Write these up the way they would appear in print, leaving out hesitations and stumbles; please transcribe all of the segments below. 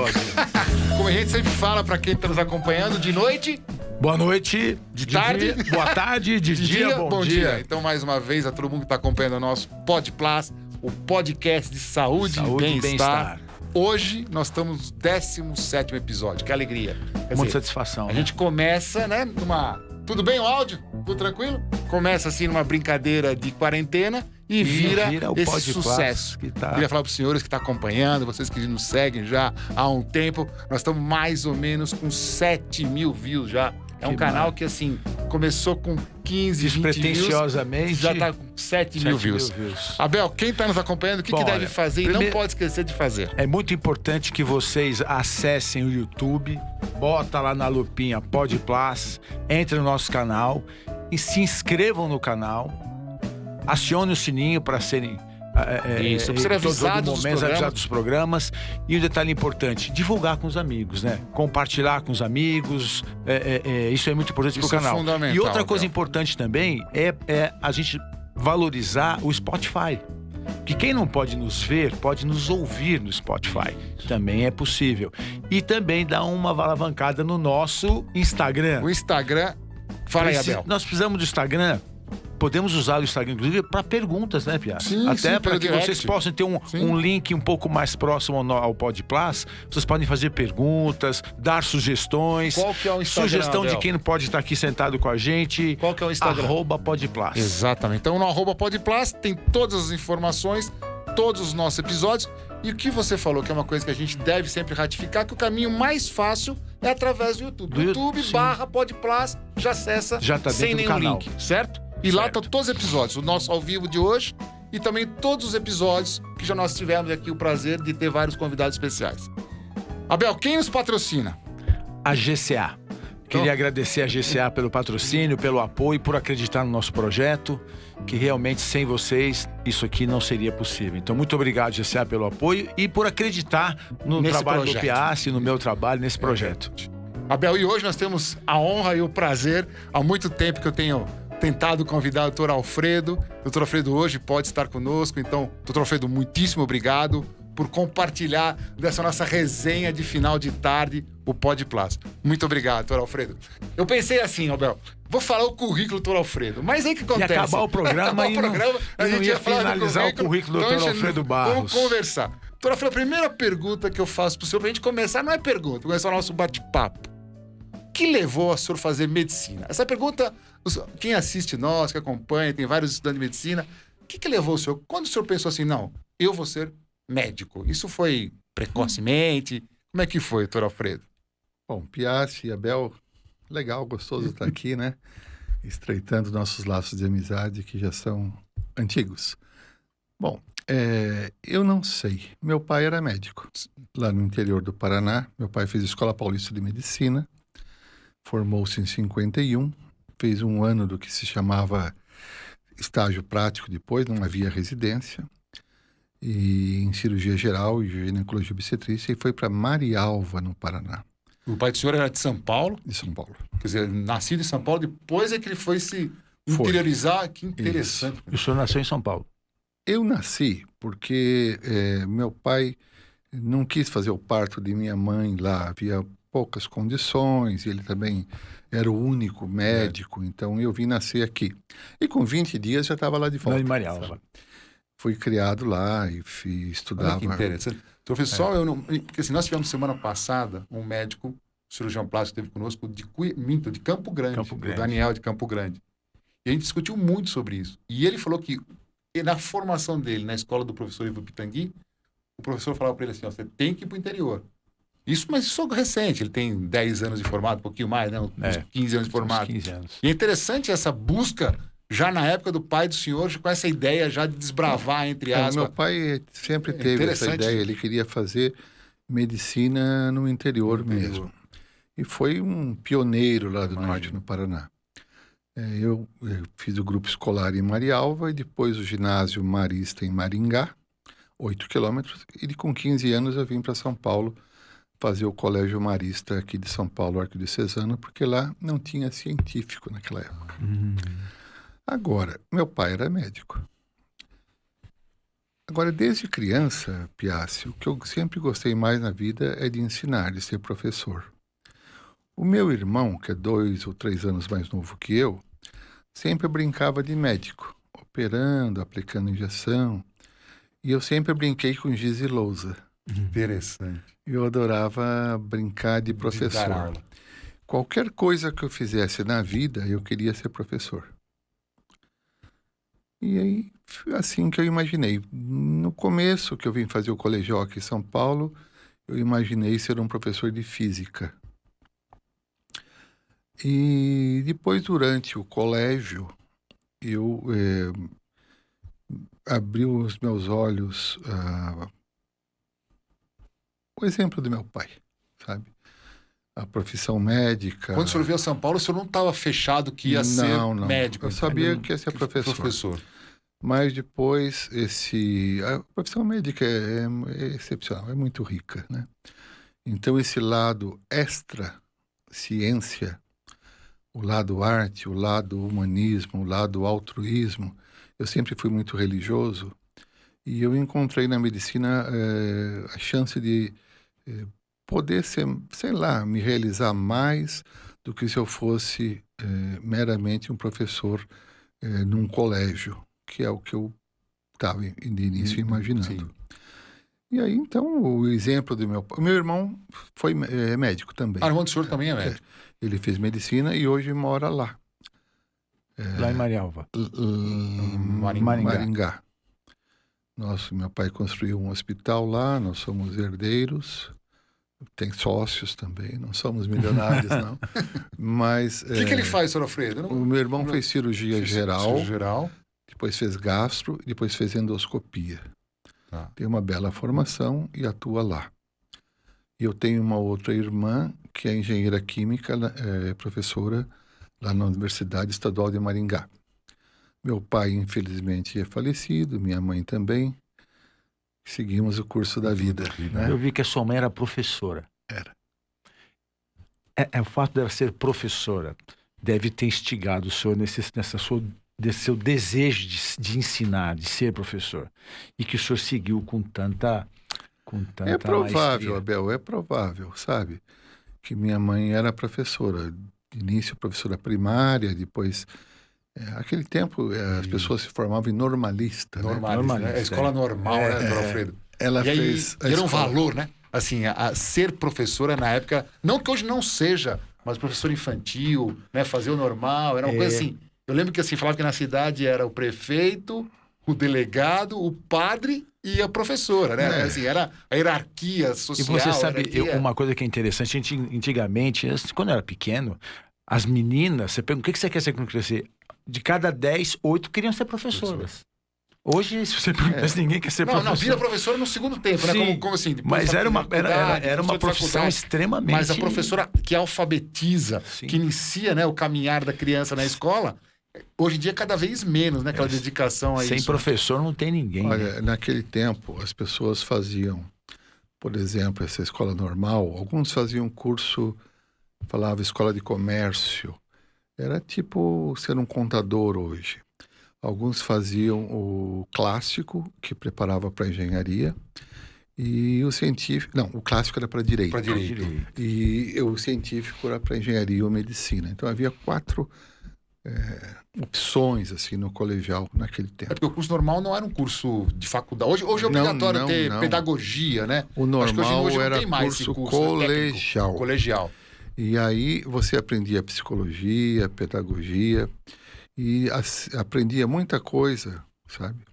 episódio. Como a gente sempre fala para quem está nos acompanhando, de noite, Boa noite. de tarde, dia, boa tarde, de dia, bom dia. Então, mais uma vez, a todo mundo que está acompanhando o nosso Podplas, o podcast de saúde e bem-estar. Hoje nós estamos no 17º episódio. Que alegria. Muita satisfação. A gente começa, né, numa... Tudo bem o áudio? Tudo tranquilo? Começa assim numa brincadeira de quarentena e vira o esse Podplas sucesso. que tá... Queria falar para os senhores que estão acompanhando, vocês que nos seguem já há um tempo. Nós estamos mais ou menos com 7 mil views já. É um canal que, assim, começou com 15, 20 views. Despretensiosamente. Já está com 7 mil views. Abel, quem está nos acompanhando, o que deve fazer e não pode esquecer de fazer? É muito importante que vocês acessem o YouTube, bota lá na lupinha Podplas, entre no nosso canal e se inscrevam no canal, acione o sininho para serem... Isso, para ser avisado dos programas. E um detalhe importante, divulgar com os amigos, né? Compartilhar com os amigos, isso é muito importante pro canal. Fundamental, e outra coisa importante também é a gente valorizar o Spotify. Que quem não pode nos ver, pode nos ouvir no Spotify. Também é possível. E também dar uma alavancada no nosso Instagram. O Instagram... Fala aí, Abel. Nós precisamos do Instagram... Podemos usar o Instagram, inclusive, para perguntas, né, Pia? Até para que vocês possam ter um link um pouco mais próximo ao Podplas. Vocês podem fazer perguntas, dar sugestões. Qual que é o Instagram, sugestão Abel? de quem não pode estar aqui sentado com a gente. Qual que é o Instagram? @Podplas. Exatamente. Então, no @Podplas tem todas as informações, todos os nossos episódios. E o que você falou, que é uma coisa que a gente deve sempre ratificar, que o caminho mais fácil é através do YouTube. YouTube/Podplas, já acessa já tá sem nenhum link, certo? E lá estão todos os episódios, o nosso ao vivo de hoje e também todos os episódios que já nós tivemos aqui o prazer de ter vários convidados especiais. Abel, quem nos patrocina? A GCA. Queria agradecer a GCA pelo patrocínio, pelo apoio, por acreditar no nosso projeto, que realmente sem vocês isso aqui não seria possível. Então, muito obrigado, GCA, pelo apoio e por acreditar no trabalho do Piassi, no meu trabalho, nesse projeto. Abel, e hoje nós temos a honra e o prazer, há muito tempo que eu tenho tentado convidar o Dr. Alfredo. O Dr. Alfredo hoje pode estar conosco. Então, Dr. Alfredo, muitíssimo obrigado por compartilhar dessa nossa resenha de final de tarde, o Podplas. Muito obrigado, Dr. Alfredo. Eu pensei assim, Abel, vou falar o currículo do Dr. Alfredo, mas aí que acontece? Ia acabar o programa e não ia finalizar o currículo do Dr. Alfredo Barros. Vamos conversar. Dr. Alfredo, a primeira pergunta que eu faço para o senhor, para a gente começar, não é pergunta, começar o nosso bate-papo. O que levou a senhor fazer medicina? Essa pergunta, quem assiste nós, que acompanha, tem vários estudantes de medicina, o que levou o senhor? Quando o senhor pensou assim, não, eu vou ser médico? Isso foi precocemente? Como é que foi, doutor Alfredo? Bom, Piassi, Abel, legal, gostoso estar aqui, né? Estreitando nossos laços de amizade que já são antigos. Bom, eu não sei. Meu pai era médico lá no interior do Paraná. Meu pai fez a Escola Paulista de Medicina. Formou-se em 51, fez um ano do que se chamava estágio prático depois, não havia residência, e em cirurgia geral e ginecologia obstetrícia, e foi para Marialva, no Paraná. O pai do senhor era de São Paulo? De São Paulo. Quer dizer, nascido em São Paulo, depois é que ele foi se interiorizar. Que interessante. O senhor nasceu em São Paulo? Eu nasci porque meu pai não quis fazer o parto de minha mãe lá, havia poucas condições, ele também era o único médico, então eu vim nascer aqui. E com 20 dias já estava lá de volta. Não, em Marialva. Fui criado lá e estudava. Olha que interessante. Professor, porque assim, nós tivemos semana passada um médico, cirurgião plástico, que esteve conosco de Campo Grande, o Daniel de Campo Grande. E a gente discutiu muito sobre isso. E ele falou que na formação dele, na escola do professor Ivo Pitangui, o professor falava para ele assim, você tem que ir para o interior. Mas isso é recente, ele tem 10 anos de formado, um pouquinho mais, né? Uns 15 anos de formado. 15 anos. E é interessante essa busca, já na época do pai do senhor, com essa ideia já de desbravar, entre aspas. Meu pai sempre teve essa ideia, ele queria fazer medicina no interior mesmo. E foi um pioneiro lá do norte, no Paraná. Eu fiz o grupo escolar em Marialva e depois o ginásio marista em Maringá, 8 quilômetros, e com 15 anos eu vim para São Paulo fazer o colégio marista aqui de São Paulo, arquidiocesano, porque lá não tinha científico naquela época. Agora, meu pai era médico. Agora, desde criança, Piácio, o que eu sempre gostei mais na vida é de ensinar, de ser professor. O meu irmão, que é 2 ou 3 anos mais novo que eu, sempre brincava de médico, operando, aplicando injeção. E eu sempre brinquei com giz e lousa. Interessante. Eu adorava brincar de professor. Qualquer coisa que eu fizesse na vida, eu queria ser professor. E aí, assim que eu imaginei. No começo, que eu vim fazer o colegial aqui em São Paulo, eu imaginei ser um professor de física. E depois, durante o colégio, eu abri os meus olhos o exemplo do meu pai, sabe? A profissão médica. Quando o senhor veio a São Paulo, o senhor não estava fechado que ia ser médico? Eu sabia que ia ser professor. Mas depois, a profissão médica é excepcional, é muito rica, né? Então, esse lado extra-ciência, o lado arte, o lado humanismo, o lado altruísmo, eu sempre fui muito religioso e eu encontrei na medicina a chance de poder ser, sei lá, me realizar mais do que se eu fosse meramente um professor num colégio, que é o que eu estava de início imaginando. Sim. E aí, então, o exemplo do meu pai... O meu irmão foi médico também. Ah, o irmão do senhor também é médico? Ele fez medicina e hoje mora lá. Lá em Marialva. Maringá. Meu pai construiu um hospital lá, nós somos herdeiros. Tem sócios também, não somos milionários, não. Mas... O que ele faz, senhor Alfredo? O meu irmão fez cirurgia geral, depois fez gastro, depois fez endoscopia. Tem uma bela formação e atua lá. E eu tenho uma outra irmã que é engenheira química, professora lá na Universidade Estadual de Maringá. Meu pai, infelizmente, é falecido, minha mãe também. Seguimos o curso da vida. Né? Eu vi que a sua mãe era professora. Era. O fato dela ser professora deve ter instigado o senhor nesse seu desejo de ensinar, de ser professor. E que o senhor seguiu com tanta É provável, maestria. Abel, é provável, sabe? Que minha mãe era professora. De início, professora primária, depois... Aquele tempo, as pessoas se formavam em normalista. Normalista, né? A escola normal, né, Dr. Alfredo? Ela fez... Era um valor, né? Assim, ser professora na época... Não que hoje não seja, mas professor infantil, né? Fazer o normal, era uma coisa assim... Eu lembro que assim, falava que na cidade era o prefeito, o delegado, o padre e a professora, né? Assim, era a hierarquia social. E você sabe, uma coisa que é interessante, antigamente, quando eu era pequeno, as meninas, você pergunta, o que você quer ser quando crescer? De cada 10, 8 queriam ser professoras. Hoje, se você perguntar, ninguém quer ser professor. Não, vira professora no segundo tempo, sim, né? Como assim? Mas era uma profissão extremamente... Mas a professora que alfabetiza, que inicia, né, o caminhar da criança na escola, hoje em dia cada vez menos, né? Aquela dedicação a isso. Sem professor não tem ninguém. Olha, naquele tempo, as pessoas faziam, por exemplo, essa escola normal, alguns faziam curso, falava escola de comércio, era tipo ser um contador hoje. Alguns faziam o clássico, que preparava para engenharia, e o científico... Não, o clássico era para direito. Para direito. E o científico era para engenharia ou medicina. Então havia 4 opções assim no colegial naquele tempo. É porque o curso normal não era um curso de faculdade. Hoje é obrigatório ter pedagogia, né? O normal hoje era não tem mais curso colegial. Colegial. E aí você aprendia psicologia, pedagogia e aprendia muita coisa, sabe?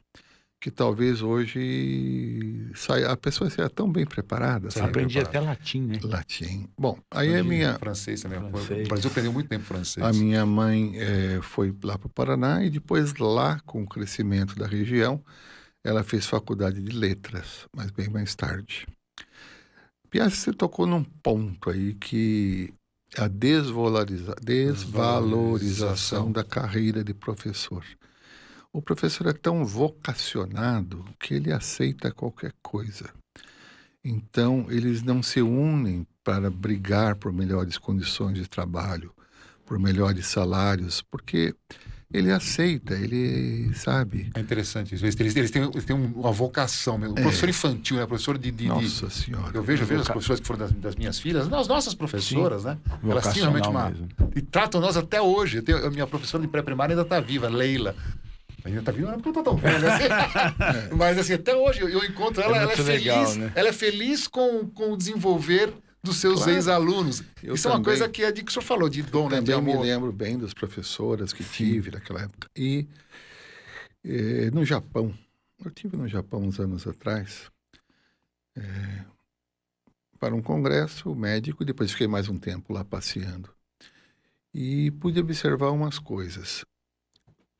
Que talvez hoje a pessoa seja tão bem preparada. Aprendia até latim, né? Latim. Bom, aí a minha... Francês também. O Brasil aprendeu muito tempo francês. A minha mãe foi lá para o Paraná e depois lá, com o crescimento da região, ela fez faculdade de letras, mas bem mais tarde. Piazza, você tocou num ponto aí que a desvalorização da carreira de professor. O professor é tão vocacionado que ele aceita qualquer coisa. Então, eles não se unem para brigar por melhores condições de trabalho, por melhores salários, porque ele aceita, ele sabe. É interessante isso. Eles têm uma vocação mesmo. O professor infantil, né? Professor de... Nossa Senhora. Eu vejo as professoras que foram das minhas filhas, as nossas professoras, né? Elas tinham realmente mesmo. E tratam nós até hoje. A minha professora de pré-primária ainda está viva, Leila. Ainda está viva, não é porque eu estou tão velho, assim. Mas assim, até hoje eu encontro ela, ela é feliz. Legal, né? Ela é feliz com o desenvolver dos seus ex-alunos. Isso é uma coisa que é de que o senhor falou, de dom, né? De amor. Eu me lembro bem das professoras que tive naquela época. E no Japão, eu tive no Japão uns anos atrás, para um congresso médico, depois fiquei mais um tempo lá passeando. E pude observar umas coisas.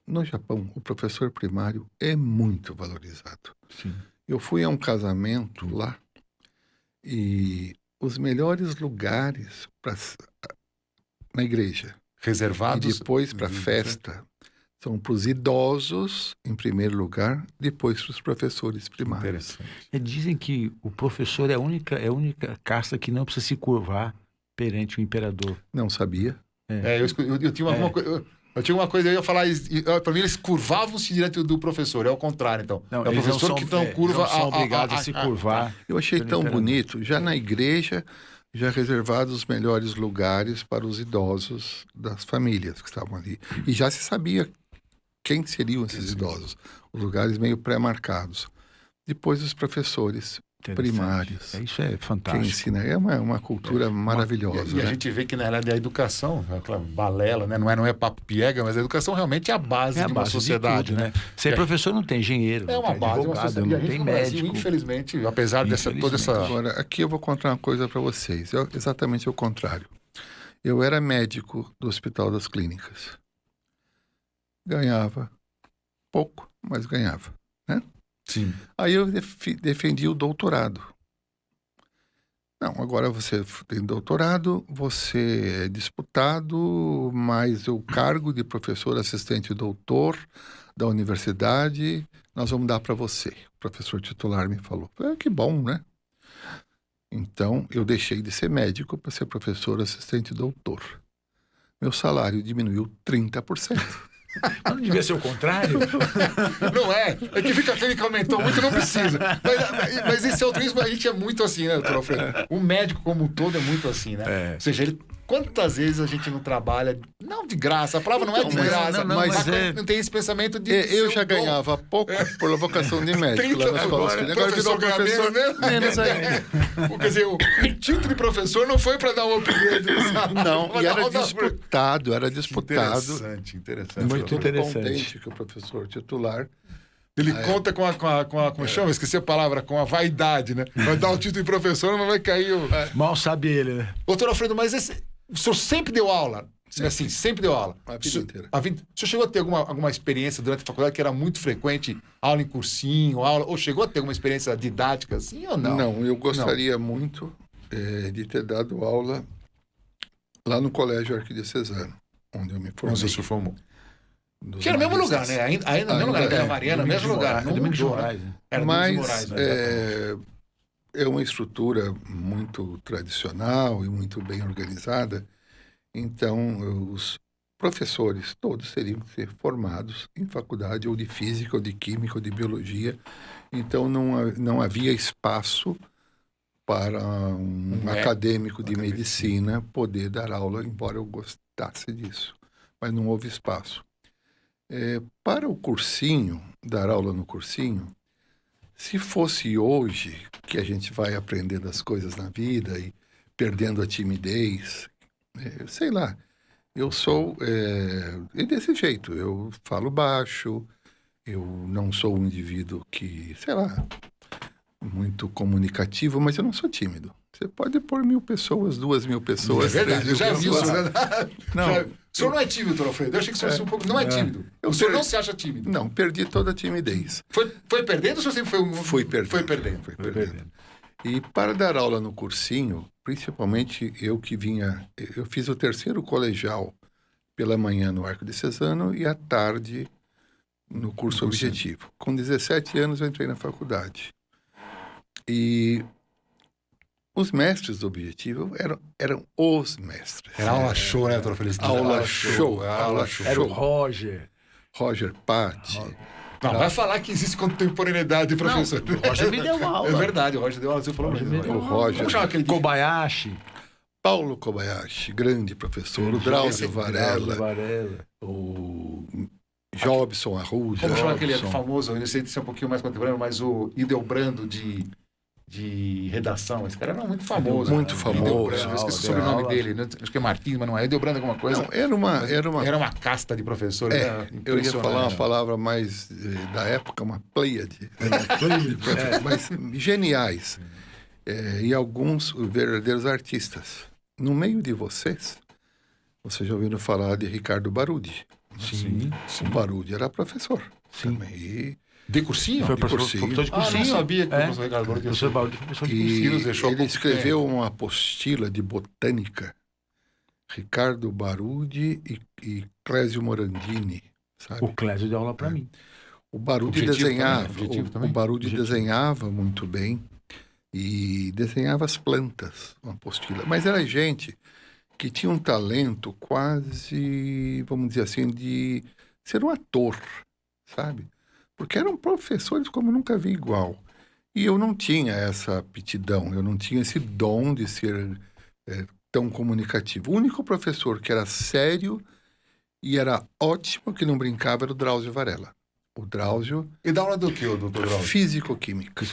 No Japão, o professor primário é muito valorizado. Sim. Eu fui a um casamento lá e os melhores lugares na igreja, reservados, e depois para a festa, são para os idosos, em primeiro lugar, depois para os professores primários. Dizem que o professor é a única casta que não precisa se curvar perante o imperador. Não sabia? Eu tinha alguma coisa... Eu tinha uma coisa, eu ia falar, para mim eles curvavam-se diante do professor, é o contrário, então. Não, é o professor que não curva... Eles são obrigados a se curvar. Eu achei tão bonito, já na igreja, já reservados os melhores lugares para os idosos das famílias que estavam ali. E já se sabia quem seriam esses idosos, os lugares meio pré-marcados. Depois os professores primários. Isso é fantástico. Quem ensina é uma cultura maravilhosa. E a gente vê que na realidade a educação, aquela balela, né? Não é papo piega, mas a educação realmente é a base de uma sociedade, tudo, né? Sem professor não tem engenheiro, é uma base de uma sociedade. Não tem médico. Infelizmente, apesar toda essa... Agora, aqui eu vou contar uma coisa para vocês. Exatamente o contrário. Eu era médico do Hospital das Clínicas. Ganhava pouco, mas ganhava, né? Sim. Aí eu defendi o doutorado. Não, agora você tem doutorado, você é disputado, mas o cargo de professor assistente doutor da universidade, nós vamos dar para você. O professor titular me falou. Que bom, né? Então, eu deixei de ser médico para ser professor assistente doutor. Meu salário diminuiu 30%. Mas não devia ser o contrário? Não é. É que fica aquele que aumentou muito, não precisa. Mas esse altruísmo, a gente é muito assim, né, doutor Alfredo? O médico como um todo é muito assim, né? Ou seja, quantas vezes a gente não trabalha, não de graça, a palavra não é de graça, mas não tem esse pensamento de... Eu já ganhava pouco por vocação de médico lá na escola. Agora virou professor menos ainda. Quer dizer, o título de professor não foi para dar uma upgrade. Não, e era disputado. Interessante. Muito interessante. Contente que o professor titular... Ele conta como chama? Esqueci a palavra, com a vaidade, né? Vai dar o título de professor, mas vai cair o... Mal sabe ele, né? Doutor Alfredo, mas o senhor sempre deu aula? Assim, sempre deu aula? A vida inteira. O senhor chegou a ter alguma experiência durante a faculdade que era muito frequente, aula em cursinho, ou chegou a ter alguma experiência didática assim ou não? Não, eu gostaria muito de ter dado aula lá no Colégio Arquidiocesano, onde eu me formei. Onde você se formou? Que era o mesmo lugar, né? Ainda no mesmo lugar, era Mariana, no mesmo lugar. Não mudou, né? Mas é uma estrutura muito tradicional e muito bem organizada. Então, os professores todos teriam que ser formados em faculdade ou de física, ou de química, ou de biologia. Então, não havia espaço para um acadêmico de medicina poder dar aula, embora eu gostasse disso. Mas não houve espaço. Para o cursinho, dar aula no cursinho, se fosse hoje que a gente vai aprendendo as coisas na vida e perdendo a timidez, sei lá, eu sou desse jeito, eu falo baixo, eu não sou um indivíduo que, sei lá, muito comunicativo, mas eu não sou tímido. Você pode pôr 1.000 pessoas, 2.000 pessoas. É verdade, eu já vi isso, né? Não. O senhor não é tímido, doutor Alfredo. Eu achei que o senhor um pouco... Não é tímido. O senhor não se acha tímido. Não, perdi toda a timidez. Foi perdendo ou o senhor sempre foi Fui perdendo. Foi perdendo. E para dar aula no cursinho, principalmente eu que vinha... Eu fiz o 3º colegial pela manhã no Arquidiocesano e à tarde no curso objetivo. Com 17 anos eu entrei na faculdade. E... os mestres do objetivo eram os mestres. Era aula show, né, doutor Feliz? Aula show. Era o Roger. Roger Patti. Não, vai falar que existe contemporaneidade, professor. Não, o Roger me deu aula. É verdade, o Roger deu aula, você falou mesmo. O Roger. Como chama aquele Kobayashi. Paulo Kobayashi, grande professor. O Drauzio Varela. O Jobson Arruda. Como chama aquele famoso, eu sei que é um pouquinho mais contemporâneo, mas o Hildebrando de redação. Esse cara era muito famoso. Muito famoso. Eu esqueci o sobrenome dele. Acho que é Martins, mas não é. Hildebrando alguma coisa. Não, era uma casta de professores. Eu ia falar uma palavra mais da época, uma pleiade. Mas geniais. E alguns verdadeiros artistas. No meio de vocês já ouviram falar de Ricardo Barudi. Sim. O Barudi era professor. Sim. Também. De cursinho? Foi professor de cursinho. Não sabia que o professor Ricardo Barudi professor Barudi foi professor de cursinho. Ele escreveu uma apostila de botânica. Ricardo Barudi e Clésio Morandini. Sabe? O Clésio deu aula para mim. O Barudi desenhava. O Barudi desenhava muito bem. E desenhava as plantas, uma apostila. Mas era gente que tinha um talento quase, vamos dizer assim, de ser um ator, sabe? Porque eram professores como eu nunca vi igual. E eu não tinha essa aptidão, eu não tinha esse dom de ser tão comunicativo. O único professor que era sério e era ótimo, que não brincava, era o Drauzio Varela. O Drauzio... E dá aula do que, o doutor Drauzio? Físico-química.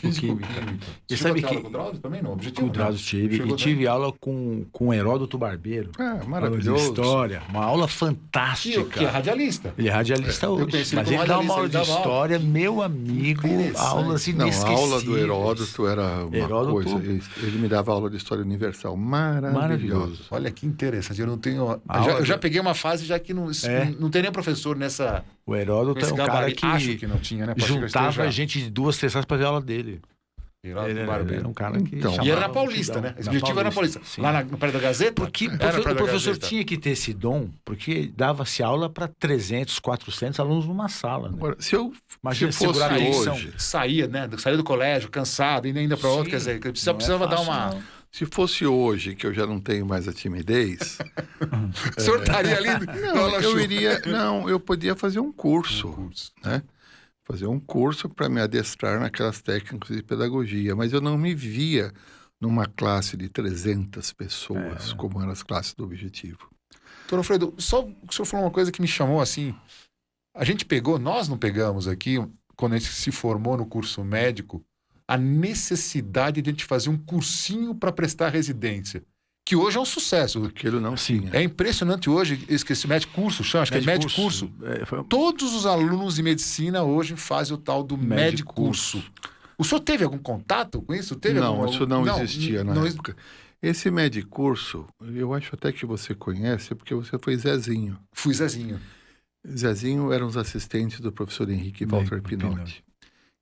E sabe que... com o Drauzio também, não? Objetivo, o Drauzio tive. E tive aula com o Heródoto Barbeiro. Maravilhoso. De história. Uma aula fantástica. Que é radialista. Ele é radialista hoje. Mas ele dá uma aula de história, meu amigo. Aulas inesquecíveis. Não, a aula do Heródoto era uma coisa. Ele me dava aula de história universal. Maravilhoso. Olha que interessante. Eu não tenho... Eu já peguei uma fase já que não tem nem professor nessa... O Heródoto é um cara que não tinha, né? Juntava gente de 2, 3 horas para ver aula dele. Ele era um cara que e era na Paulista, né? Esse objetivo era na Paulista. Sim. Lá no prédio da Gazeta? Porque o professor tinha que ter esse dom, porque dava-se aula para 300, 400 alunos numa sala. Né? Agora, se fosse hoje... Saía do colégio, cansado, indo ainda para outro. Quer dizer, precisava dar uma... Não. Se fosse hoje, que eu já não tenho mais a timidez... O senhor estaria ali? Eu podia fazer um curso. Né? Fazer um curso para me adestrar naquelas técnicas de pedagogia. Mas eu não me via numa classe de 300 pessoas, como eram as classes do Objetivo. Doutor Alfredo, só o senhor falou uma coisa que me chamou assim... nós não pegamos aqui, quando a gente se formou no curso médico, a necessidade de a gente fazer um cursinho para prestar residência, que hoje é um sucesso. Aquilo não tinha. É impressionante hoje, esqueci, médico curso, acho que é médico curso. Todos os alunos de medicina hoje fazem o tal do médico curso. O senhor teve algum contato com isso? Isso não existia na época. Esse médico curso, eu acho até que você conhece, porque você foi Zezinho. Fui Zezinho. Zezinho eram os assistentes do professor Henrique Walter Pinotti.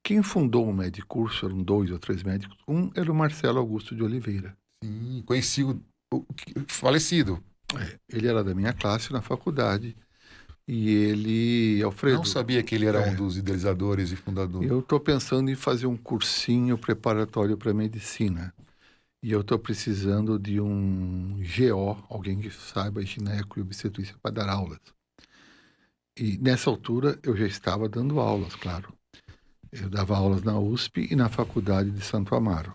Quem fundou o médico curso eram 2 ou 3 médicos. Um era o Marcelo Augusto de Oliveira. Sim, conheci o falecido. Ele era da minha classe na faculdade. E ele, Alfredo... Não sabia que ele era um dos idealizadores e fundadores. Eu estou pensando em fazer um cursinho preparatório para medicina. E eu estou precisando de um GO, alguém que saiba gineco e obstetrícia para dar aulas. E nessa altura eu já estava dando aulas, claro. Eu dava aulas na USP e na Faculdade de Santo Amaro.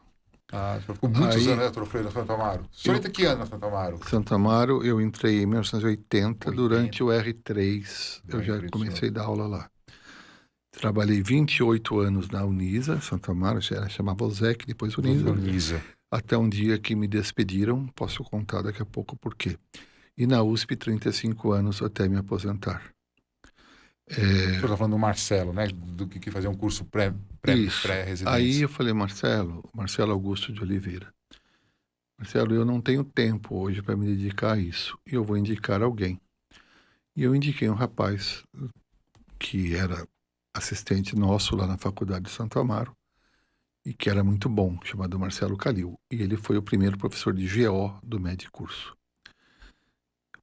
Ficou muitos anos, né, doutor Alfredo, na Santo Amaro? O senhor entra que ano na Santo Amaro? Santo Amaro, eu entrei em 1980, durante o R3, eu já comecei a dar aula lá. Trabalhei 28 anos na Unisa, Santo Amaro, chamava OSEC, depois Unisa. Até um dia que me despediram, posso contar daqui a pouco por quê. E na USP, 35 anos até me aposentar. O senhor está falando do Marcelo, né? Do que fazer um curso pré-residência. Aí eu falei, Marcelo Augusto de Oliveira. Marcelo, eu não tenho tempo hoje para me dedicar a isso. E eu vou indicar alguém. E eu indiquei um rapaz que era assistente nosso lá na Faculdade de Santo Amaro e que era muito bom, chamado Marcelo Calil. E ele foi o primeiro professor de GO do Medicurso.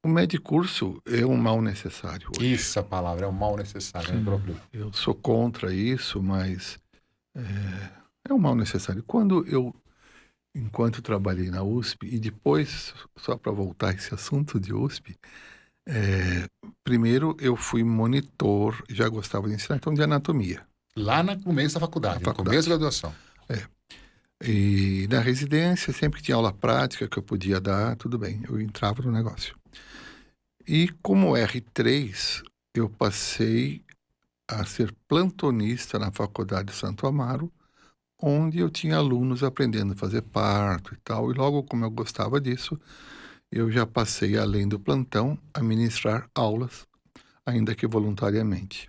O Medicurso é um mal necessário hoje. Isso, a palavra, é um mal necessário. Né, próprio? Eu sou contra isso, mas é um mal necessário. Enquanto trabalhei na USP, e depois, só para voltar a esse assunto de USP, Primeiro, eu fui monitor, já gostava de ensinar, então de anatomia. Lá no começo da faculdade, no começo da graduação. E na residência, sempre que tinha aula prática que eu podia dar, tudo bem, eu entrava no negócio. E como R3, eu passei a ser plantonista na Faculdade de Santo Amaro, onde eu tinha alunos aprendendo a fazer parto e tal. E logo, como eu gostava disso, eu já passei, além do plantão, a ministrar aulas, ainda que voluntariamente.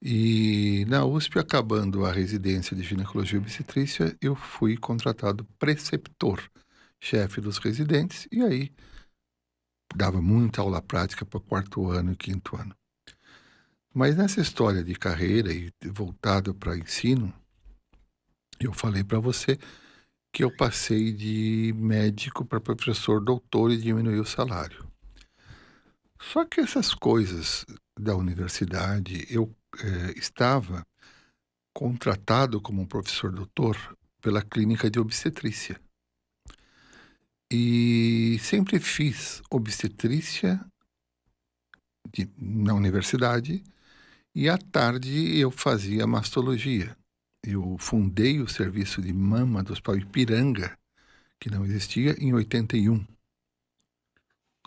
E na USP, acabando a residência de ginecologia e obstetrícia, eu fui contratado preceptor, chefe dos residentes, e aí dava muita aula prática para o 4º ano e 5º ano. Mas nessa história de carreira e voltado para ensino, eu falei para você que eu passei de médico para professor doutor e diminuí o salário. Só que essas coisas da universidade, eu estava contratado como um professor doutor pela clínica de obstetrícia. E sempre fiz obstetrícia na universidade e à tarde eu fazia mastologia. Eu fundei o serviço de mama do Hospital Ipiranga, que não existia, em 81.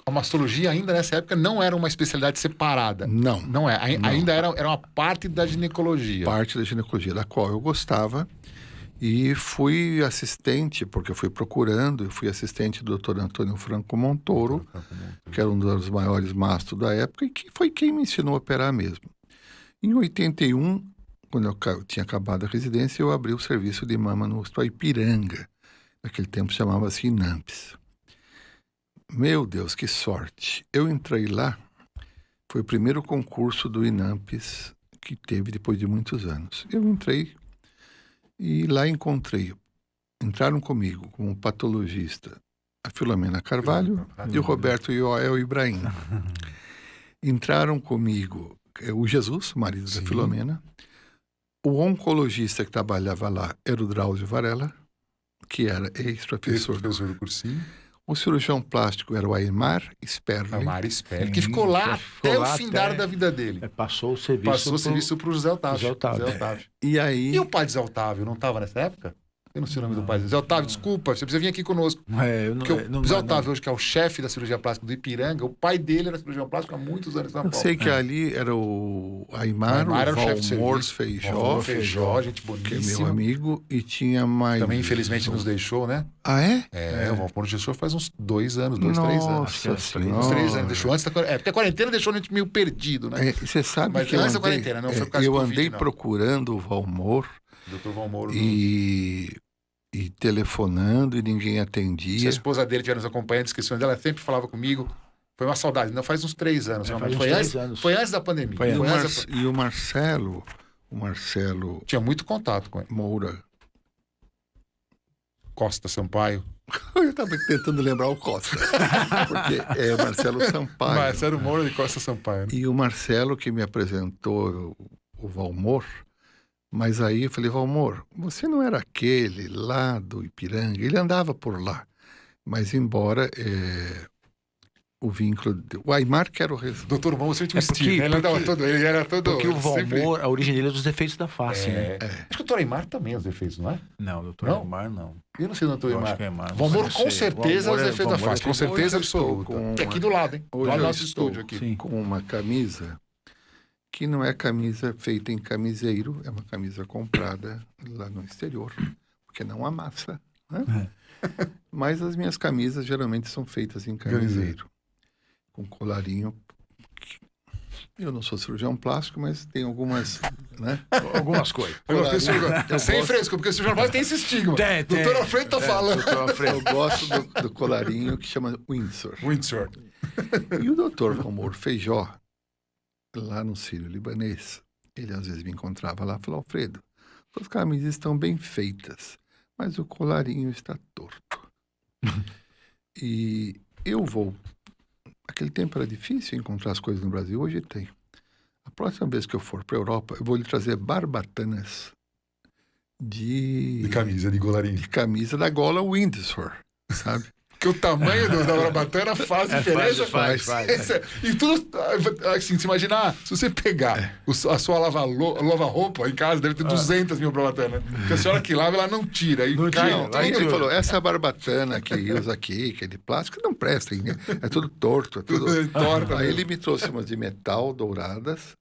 A mastologia ainda nessa época não era uma especialidade separada. Não. Não é. Não. Ainda era uma parte da ginecologia. Parte da ginecologia, da qual eu gostava. E fui assistente, porque eu fui procurando, eu fui assistente do Dr. Antônio Franco Montoro, que era um dos maiores mastros da época, e que foi quem me ensinou a operar mesmo. Em 81, quando eu tinha acabado a residência, eu abri o serviço de mama no Hospital Ipiranga. Naquele tempo chamava-se INAMPS. Meu Deus, que sorte! Eu entrei lá, foi o primeiro concurso do INAMPS que teve depois de muitos anos. Eu entrei e lá entraram comigo como patologista a Filomena Carvalho e o Roberto Yoel Ibrahim. Entraram comigo o Jesus, marido da Filomena. O oncologista que trabalhava lá era o Drauzio Varela, que era ex-professor do cursinho. O cirurgião plástico era o Aymar Sperling. Aymar Sperling, que ficou lá até o findar da vida dele. Passou o serviço para o José Otávio. E aí... E o pai de Zé Otávio não estava nessa época? Eu não sei o nome do pai. Zé Otávio, desculpa, você precisa vir aqui conosco. O Zé Otávio, hoje, que é o chefe da cirurgia plástica do Ipiranga, o pai dele era cirurgião plástico há muitos anos em São Paulo. Eu sei que ali era o Aymar, o Valmor Feijó, gente boníssima. Que é meu amigo, e tinha mais... Também, infelizmente, nos deixou, né? Ah, é? O Valmor nos deixou faz uns 2 anos, 3 anos. Nossa Senhora. Uns 3 anos. Deixou antes da quarentena. Porque a quarentena deixou a gente meio perdido, né? Você sabe mas que antes da quarentena, não foi por causa eu do Covid, andei não. procurando o Valmor. Dr. Valmor. E telefonando e ninguém atendia. Se a esposa dele estiver nos acompanhando, esqueci dela, ela sempre falava comigo. Foi uma saudade. Não faz uns 3 anos. Foi antes da pandemia. E o Marcelo tinha muito contato com ele. Moura. Costa Sampaio. Eu estava tentando lembrar o Costa. Porque é Marcelo Sampaio. Marcelo Moura e Costa Sampaio. Né? E o Marcelo que me apresentou o Valmor. Mas aí eu falei, Valmor, você não era aquele lá do Ipiranga? Ele andava por lá. Mas embora o vínculo... O Aymar que era o... Doutor Valmor, você tinha um estilo. Ele era todo... Porque o Valmor, a origem dele é dos defeitos da face, né? Acho que o doutor Aymar também é os defeitos, não é? Não, o doutor Aymar não. Eu não sei o doutor Aymar. Aymar. Valmor com certeza é os defeitos da face. Com certeza absoluta. Aqui do lado, hein? Hoje lá no eu nosso estúdio aqui. Sim. Com uma camisa... que não é camisa feita em camiseiro, é uma camisa comprada lá no exterior, porque não amassa, né? Mas as minhas camisas geralmente são feitas em camiseiro, com colarinho. Eu não sou cirurgião plástico, mas tem algumas, né? Algumas coisas. Sem fresco, porque o cirurgião plástico tem esse estigma. Doutor Alfredo tá falando. Eu gosto do colarinho que chama Windsor. E o doutor Valmor Feijó, lá no Sírio-Libanês, ele às vezes me encontrava lá e falou, Alfredo, suas camisas estão bem feitas, mas o colarinho está torto. E eu vou... Aquele tempo era difícil encontrar as coisas no Brasil, hoje tem. A próxima vez que eu for para a Europa, eu vou lhe trazer barbatanas de camisa, de colarinho. De camisa da gola Windsor, sabe? Porque o tamanho da barbatana faz diferença. Faz. E tudo, assim, se imaginar, se você pegar a sua lava-roupa em casa, deve ter 200 mil barbatanas. Porque a senhora que lava, ela não tira. Aí cai. Aí ele falou, essa barbatana que usa aqui, que é de plástico, não presta, hein? É tudo torto. É tudo torto. Aí ele me trouxe umas de metal douradas,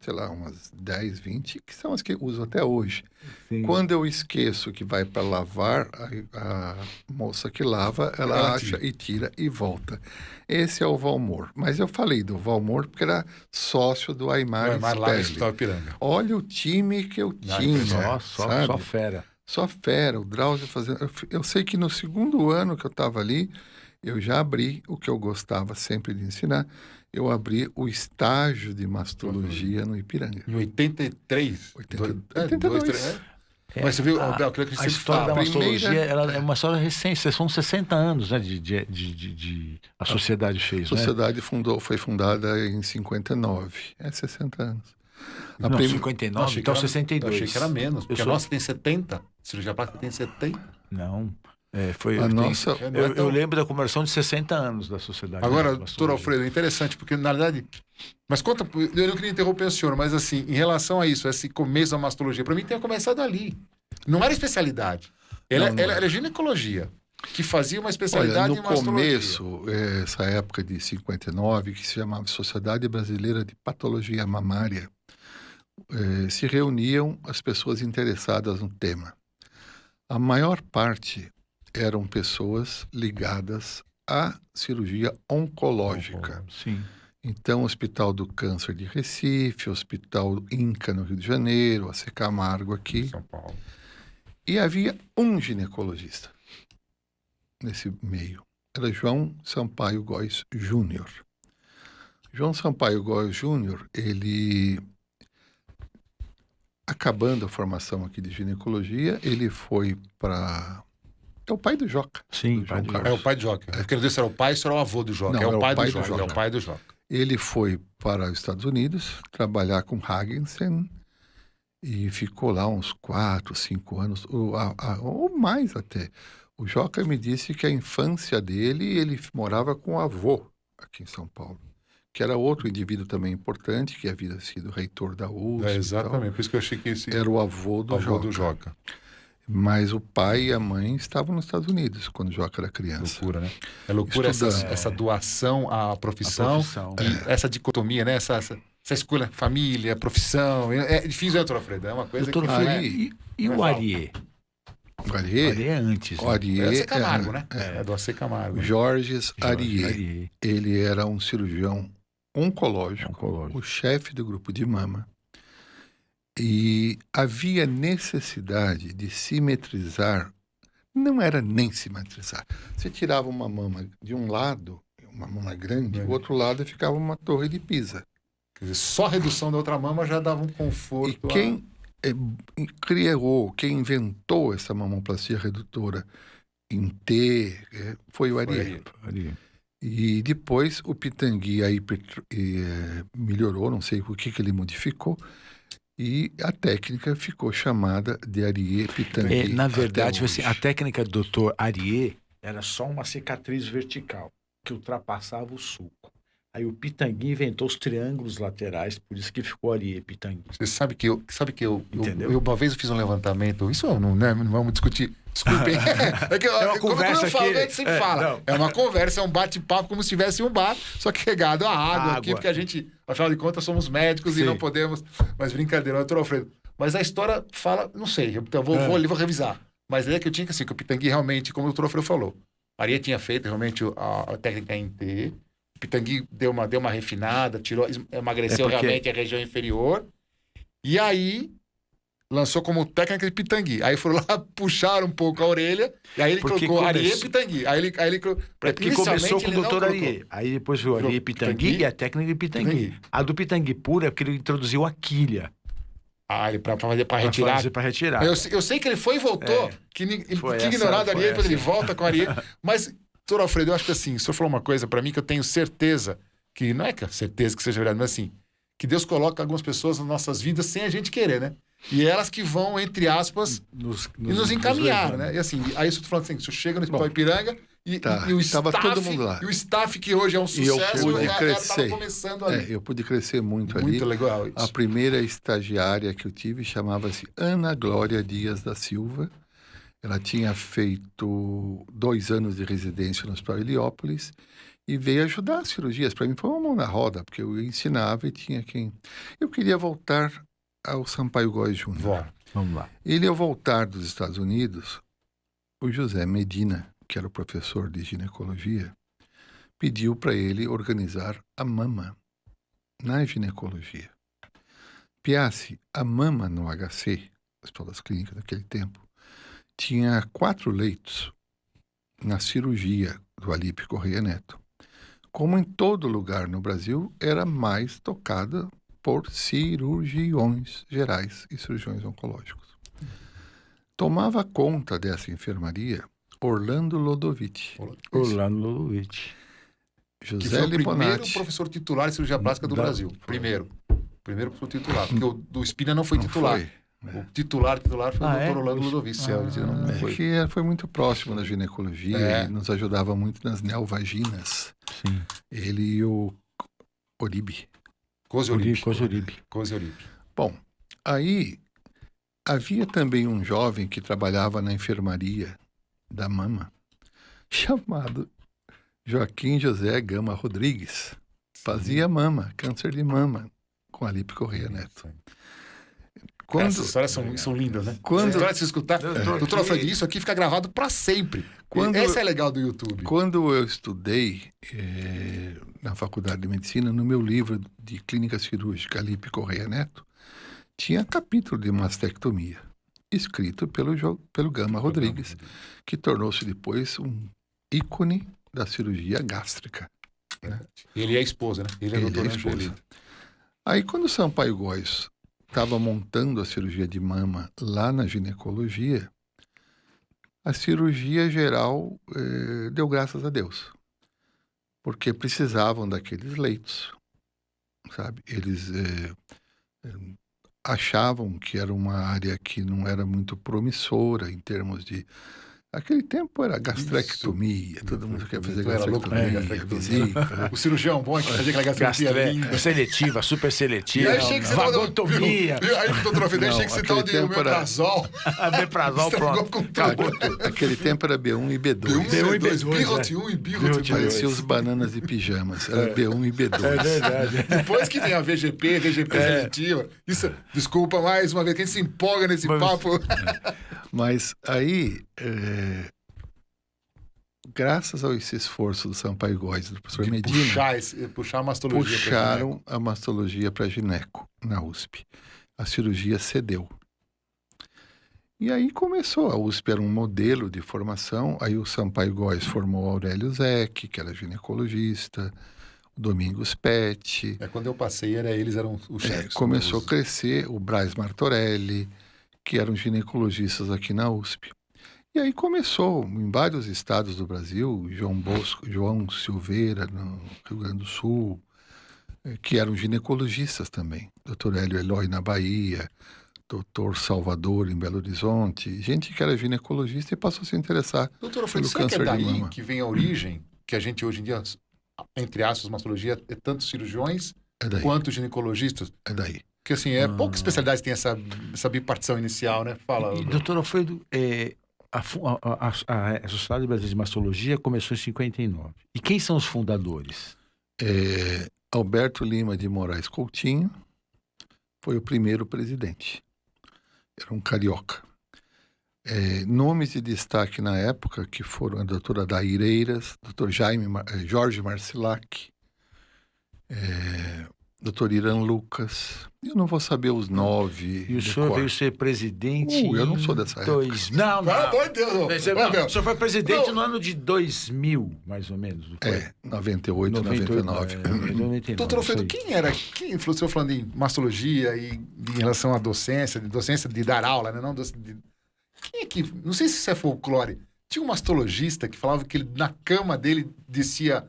sei lá, umas 10, 20, que são as que uso até hoje. Sim. Quando eu esqueço que vai para lavar, a moça que lava, ela acha e tira e volta. Esse é o Valmor. Mas eu falei do Valmor porque era sócio do Aimar Ipiranga. Olha o time que eu tinha. Só fera. Só fera. O Drauzio fazendo... Eu sei que no segundo ano que eu estava ali, eu já abri o que eu gostava sempre de ensinar. Eu abri o estágio de mastologia no Ipiranga. Em 83? 82. Mas você viu, Abel, que a história da mastologia ela é uma história recente. São 60 anos, né, a sociedade fez. A sociedade foi fundada em 59. 60 anos. 59? Então 62. Eu achei que era menos, porque a nossa tem 70. Cirurgia plástica tem 70. Não. Eu lembro da comemoração de 60 anos da sociedade. Agora, doutor Alfredo, é interessante, porque na verdade... Mas conta, eu não queria interromper o senhor, mas assim, em relação a isso, esse começo da mastologia, para mim tem começado ali. Não era especialidade. Ela era ginecologia, que fazia uma especialidade em mastologia. No começo, essa época de 59, que se chamava Sociedade Brasileira de Patologia Mamária, se reuniam as pessoas interessadas no tema. A maior parte eram pessoas ligadas à cirurgia oncológica. Sim. Então, Hospital do Câncer de Recife, Hospital Inca no Rio de Janeiro, AC Camargo aqui. São Paulo. E havia um ginecologista nesse meio. Era João Sampaio Góes Júnior. João Sampaio Góes Júnior, ele... Acabando a formação aqui de ginecologia, ele foi para... É o pai do Joca. Sim, é o pai do Joca. Eu quero dizer se era o pai ou se era o avô do Joca. Não, é o pai do Joca. É o pai do Joca. Ele foi para os Estados Unidos trabalhar com Hagensen e ficou lá uns 4, 5 anos, ou mais até. O Joca me disse que a infância dele, ele morava com o avô aqui em São Paulo, que era outro indivíduo também importante, que havia sido reitor da USP. Exatamente, por isso que eu achei que esse... Era o avô do Joca. Mas o pai e a mãe estavam nos Estados Unidos quando o Joca era criança. Loucura, né? É loucura essa doação à profissão. E essa dicotomia, né? Essa escolha, família, profissão. É difícil, né, doutor Alfredo? É uma coisa doutor, que... E o Ariê? O Ariê é antes. O Ariê é do AC Camargo, né? É do AC Camargo. Jorge Ariê. Ele era um cirurgião oncológico. O chefe do grupo de mama. E havia necessidade de simetrizar, não era nem simetrizar. Você tirava uma mama de um lado, uma mama grande, do outro lado ficava uma torre de Pisa. Quer dizer, só a redução da outra mama já dava um conforto. E quem quem inventou essa mamoplastia redutora em T, foi o Ariê. E depois o Pitangui aí melhorou, não sei o que ele modificou, e a técnica ficou chamada de Ariê Pitangui. Na verdade, assim, a técnica do Dr. Ariê era só uma cicatriz vertical que ultrapassava o sulco. Aí o Pitangui inventou os triângulos laterais, por isso que ficou Ariê Pitangui. Você sabe que eu uma vez eu fiz um levantamento, isso não vamos discutir. Desculpem. É uma conversa que a gente sempre fala. É uma conversa, é um bate-papo como se tivesse um bar, só que regado a água aqui, porque a gente, afinal de contas, somos médicos. Sim. E não podemos. Mas brincadeira, doutor Alfredo. Mas a história fala, não sei, eu vou revisar. Mas é que eu tinha que, assim, que o Pitangui realmente, como o doutor Alfredo falou, a Ariê tinha feito realmente a técnica em T. O Pitangui deu uma refinada, emagreceu realmente a região inferior. E aí lançou como técnica de Pitangui. Aí foram lá, puxaram um pouco a orelha, e aí ele colocou Ariê Pitangui. Aí ele porque começou com o doutor Ariê. Aí depois veio Ariê Pitangui e a técnica de Pitangui. A do Pitangui pura é porque ele introduziu a quilha. Ele para retirar. Para retirar. Eu sei que ele foi e voltou. Que ignorado a Ariê, depois ele volta com a Ariê. Mas, doutor Alfredo, eu acho que assim, o senhor falou uma coisa para mim que eu tenho certeza, que não é que certeza que seja verdade, mas assim, que Deus coloca algumas pessoas nas nossas vidas sem a gente querer, né? E elas que vão, entre aspas, nos encaminhar, né? E assim, aí eu estou falando assim, se eu chego no Hospital Ipiranga, E o estava todo mundo lá. E o staff que hoje é um sucesso, estava começando ali. Eu pude crescer muito ali. Muito legal isso. A primeira estagiária que eu tive chamava-se Ana Glória Dias da Silva. Ela tinha feito 2 anos de residência no Hospital Heliópolis e veio ajudar as cirurgias. Para mim foi uma mão na roda, porque eu ensinava e tinha quem... Eu queria voltar ao Sampaio Góes Júnior. Vamos lá. Ele, ao voltar dos Estados Unidos, o José Medina, que era o professor de ginecologia, pediu para ele organizar a mama na ginecologia. Piassi, a mama no HC, Hospital das Clínicas naquele tempo, tinha 4 leitos na cirurgia do Alípio Correia Neto. Como em todo lugar no Brasil, era mais tocada por cirurgiões gerais e cirurgiões oncológicos. Tomava conta dessa enfermaria Orlando Lodovich. Que foi o primeiro professor titular de cirurgia plástica do Brasil. Primeiro professor titular. Porque o do Espina não foi titular. O titular foi o Dr. Orlando Lodovich. Que foi muito próximo da ginecologia e nos ajudava muito nas neovaginas. Sim. Ele e o Oribe. Cosi Oribe. Bom, aí havia também um jovem que trabalhava na enfermaria da mama, chamado Joaquim José Gama Rodrigues. Fazia mama, câncer de mama, com Alípio Correia Neto. Essas histórias são lindas, né? Essa história, se escutar, doutor Alfredo, isso aqui fica gravado para sempre. Essa é legal do YouTube. Quando eu estudei na Faculdade de Medicina, no meu livro de clínica cirúrgica Alípio Correia Neto, tinha capítulo de mastectomia, escrito pelo Gama Rodrigues, que tornou-se depois um ícone da cirurgia gástrica. Né? Ele é a esposa, né? Ele é doutor Angelito. Aí, quando o Sampaio Góes estava montando a cirurgia de mama lá na ginecologia, a cirurgia geral deu graças a Deus, porque precisavam daqueles leitos, sabe? Eles achavam que era uma área que não era muito promissora em termos de... Aquele tempo era gastrectomia, todo mundo quer fazer gastrectomia, vesícula. O cirurgião bom é que fazia aquela gastrectomia linda. Seletiva, super seletiva, vagotomia. Aí, doutor Alfredo, achei que você estava de omeprazol. Omeprazol, pronto. Acabou tudo. Aquele tempo era B1 e B2. B1 e B2, Birrot 1 e Birrot 2. Parecia os bananas de pijamas, era B1 e B2. É verdade. Depois que vem a VGP seletiva, isso, desculpa mais uma vez, quem se empolga nesse papo... Mas aí, graças a esse esforço do Sampaio Góes, do professor Medina, puxar a mastologia, puxaram a mastologia para gineco na USP. A cirurgia cedeu. E aí começou. A USP era um modelo de formação. Aí o Sampaio Góes formou o Aurélio Zec, que era ginecologista, o Domingos Pet. Quando eu passei, eles eram os chefes. Começou a crescer o Braz Martorelli, que eram ginecologistas aqui na USP. E aí começou, em vários estados do Brasil, João Silveira, no Rio Grande do Sul, que eram ginecologistas também. Dr. Hélio Eloy na Bahia, Dr. Salvador em Belo Horizonte, gente que era ginecologista e passou a se interessar pelo câncer de mama. Será que é daí que vem a origem, que a gente hoje em dia, entre aspas, mastologia, é tanto cirurgiões quanto ginecologistas? É daí. Porque, assim, poucas especialidades têm essa bipartição inicial, né? Fala. Doutor Alfredo, a Sociedade Brasileira de Mastologia começou em 59. E quem são os fundadores? Alberto Lima de Moraes Coutinho foi o primeiro presidente. Era um carioca. Nomes de destaque na época que foram a doutora Dair Eiras, doutor Jorge Marcilac, Dr. Irã Lucas. Eu não vou saber os 9. E o senhor veio ser presidente eu não sou dessa época. Não. O senhor foi presidente no ano de 2000, mais ou menos. 98, 99. Doutor Alfredo, quem falou, o senhor falando em mastologia e em relação à docência de dar aula, né? Quem é que, não sei se isso é folclore, tinha um mastologista que falava que ele, na cama dele descia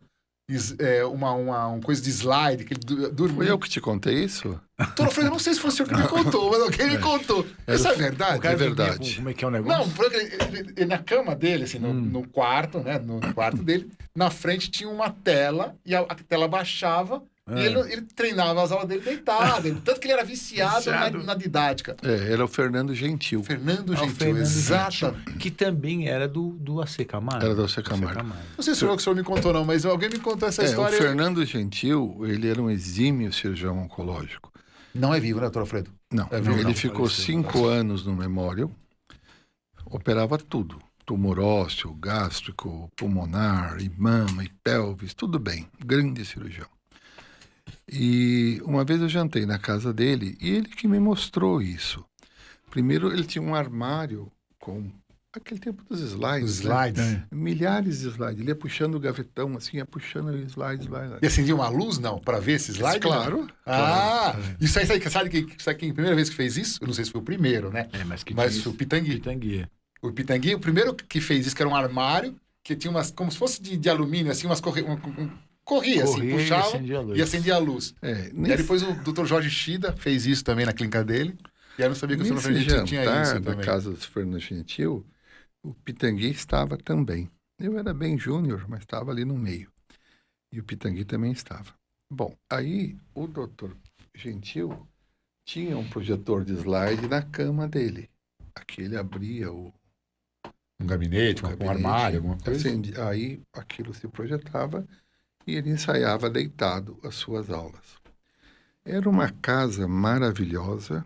uma coisa de slide, que ele dormia. Foi eu que te contei isso? Doutor Alfredo, eu não sei se foi o senhor que me contou, mas alguém me contou. Isso é verdade? É verdade. Como é que é o negócio? Não, porque ele na cama dele, assim, no quarto, né? No quarto dele, na frente tinha uma tela, e a tela baixava, e ele treinava as aulas dele deitado. Tanto que ele era viciado. Na didática. Era o Fernando Gentil. Fernando Gentil, exato. Que também era do AC Camargo. Era do AC Camargo. Não sei se foi o que o senhor me contou, não, mas alguém me contou essa história. O Fernando Gentil, ele era um exímio cirurgião oncológico. Não é vivo, né, doutor Alfredo? Não, ele ficou 5 anos no Memorial, operava tudo. Tumor ósseo, gástrico, pulmonar, e mama, e pelvis, tudo bem. Grande cirurgião. E uma vez eu jantei na casa dele e ele que me mostrou isso. Primeiro, ele tinha um armário com aquele tempo dos slides. Os slides. Né? Milhares de slides. Ele ia puxando o gavetão, assim, ia puxando o slide. E acendia uma luz, não? Para ver esses slides? Claro. Ah! Claro. Isso aí, sabe quem a primeira vez que fez isso? Eu não sei se foi o primeiro, né? Mas foi o Pitangui. O Pitangui, o primeiro que fez isso, que era um armário, que tinha umas, como se fosse de alumínio, assim, umas corria assim, puxava e acendia a luz. E aí depois o Dr. Jorge Shida fez isso também na clínica dele. E aí eu não sabia que o Fernando Gentil tinha isso também. Na casa do Fernando Gentil, o Pitangui estava também. Eu era bem júnior, mas estava ali no meio. E o Pitangui também estava. Bom, aí o Dr. Gentil tinha um projetor de slide na cama dele. Aqui ele abria um gabinete, um armário, alguma coisa. Aí aquilo se projetava e ele ensaiava deitado as suas aulas. Era uma casa maravilhosa,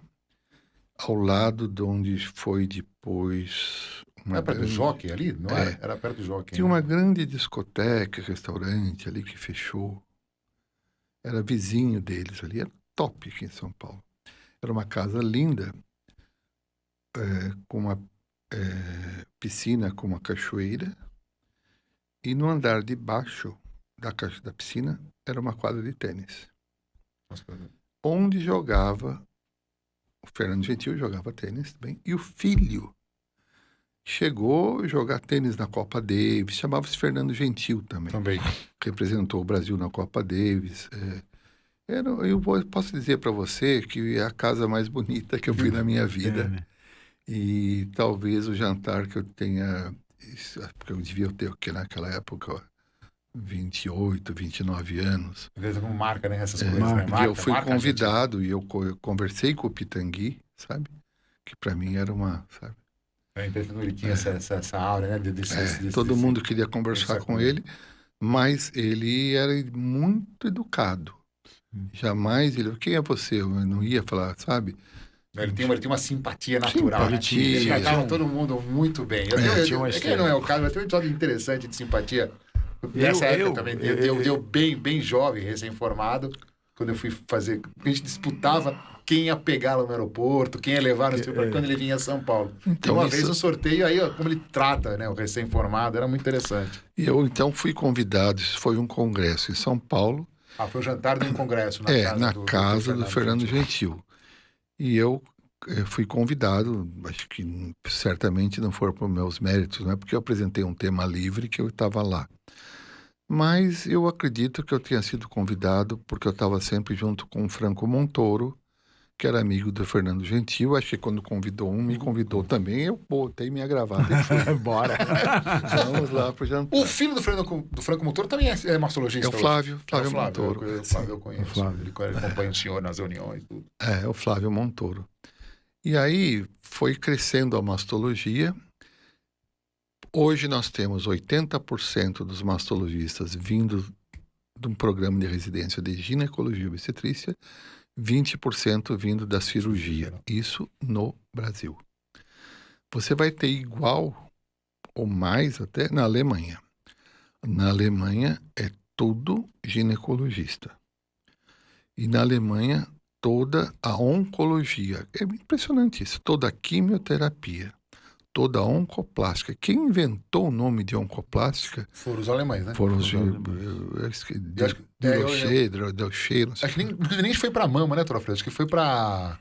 ao lado de onde foi depois... Era perto do Jockey ali? Não era? Era perto do Jockey. Tinha uma grande discoteca, restaurante ali que fechou. Era vizinho deles ali, era top aqui em São Paulo. Era uma casa linda, com uma piscina com uma cachoeira, e no andar de baixo da piscina era uma quadra de tênis. Onde jogava, o Fernando Gentil jogava tênis também, e o filho chegou a jogar tênis na Copa Davis, chamava-se Fernando Gentil também. Representou o Brasil na Copa Davis. Eu posso dizer para você que é a casa mais bonita que eu vi na minha vida. Né? E talvez o jantar que eu tenha, porque eu devia ter, porque naquela época, 28, 29 anos. Às vezes não marca, né, essas coisas, né? Eu fui convidado e eu conversei com o Pitangui, sabe? Que para mim era uma, sabe? Ele tinha essa aura, né? Todo mundo queria conversar com ele, mas ele era muito educado. Jamais ele... Quem é você? Eu não ia falar, sabe? Ele tinha uma simpatia natural. Ele tratava todo mundo muito bem. Que não é o caso, mas tem um episódio interessante de simpatia. Nessa época também. Eu bem jovem, recém-formado, quando eu fui fazer... A gente disputava quem ia pegá-lo no aeroporto, quem ia levar no quando ele vinha a São Paulo. Então, uma vez no sorteio, aí como ele trata, né, o recém-formado, era muito interessante. E eu, então, fui convidado, isso foi um congresso em São Paulo. Foi o jantar de um congresso na casa do Fernando Gentil. E eu fui convidado, acho que certamente não foram por meus méritos, né, porque eu apresentei um tema livre que eu estava lá. Mas eu acredito que eu tenha sido convidado porque eu estava sempre junto com o Franco Montoro, que era amigo do Fernando Gentil. Acho que quando convidou me convidou também. Eu botei minha gravata e fui. Bora! Vamos lá pro jantar. O filho do Franco Montoro também é mastologista? É o Flávio Montoro. O Flávio eu conheço. Ele acompanha o senhor nas reuniões. Tudo. O Flávio Montoro. E aí foi crescendo a mastologia. Hoje nós temos 80% dos mastologistas vindo de um programa de residência de ginecologia e obstetrícia, 20% vindo da cirurgia. Isso no Brasil. Você vai ter igual ou mais até na Alemanha. Na Alemanha é tudo ginecologista. E na Alemanha toda a oncologia. É impressionante isso. Toda a quimioterapia. Toda a oncoplástica. Quem inventou o nome de oncoplástica? Foram os alemães, né? Foram os Delcheiro. Acho que nem foi para mama, né, Trofredo? Acho que foi para...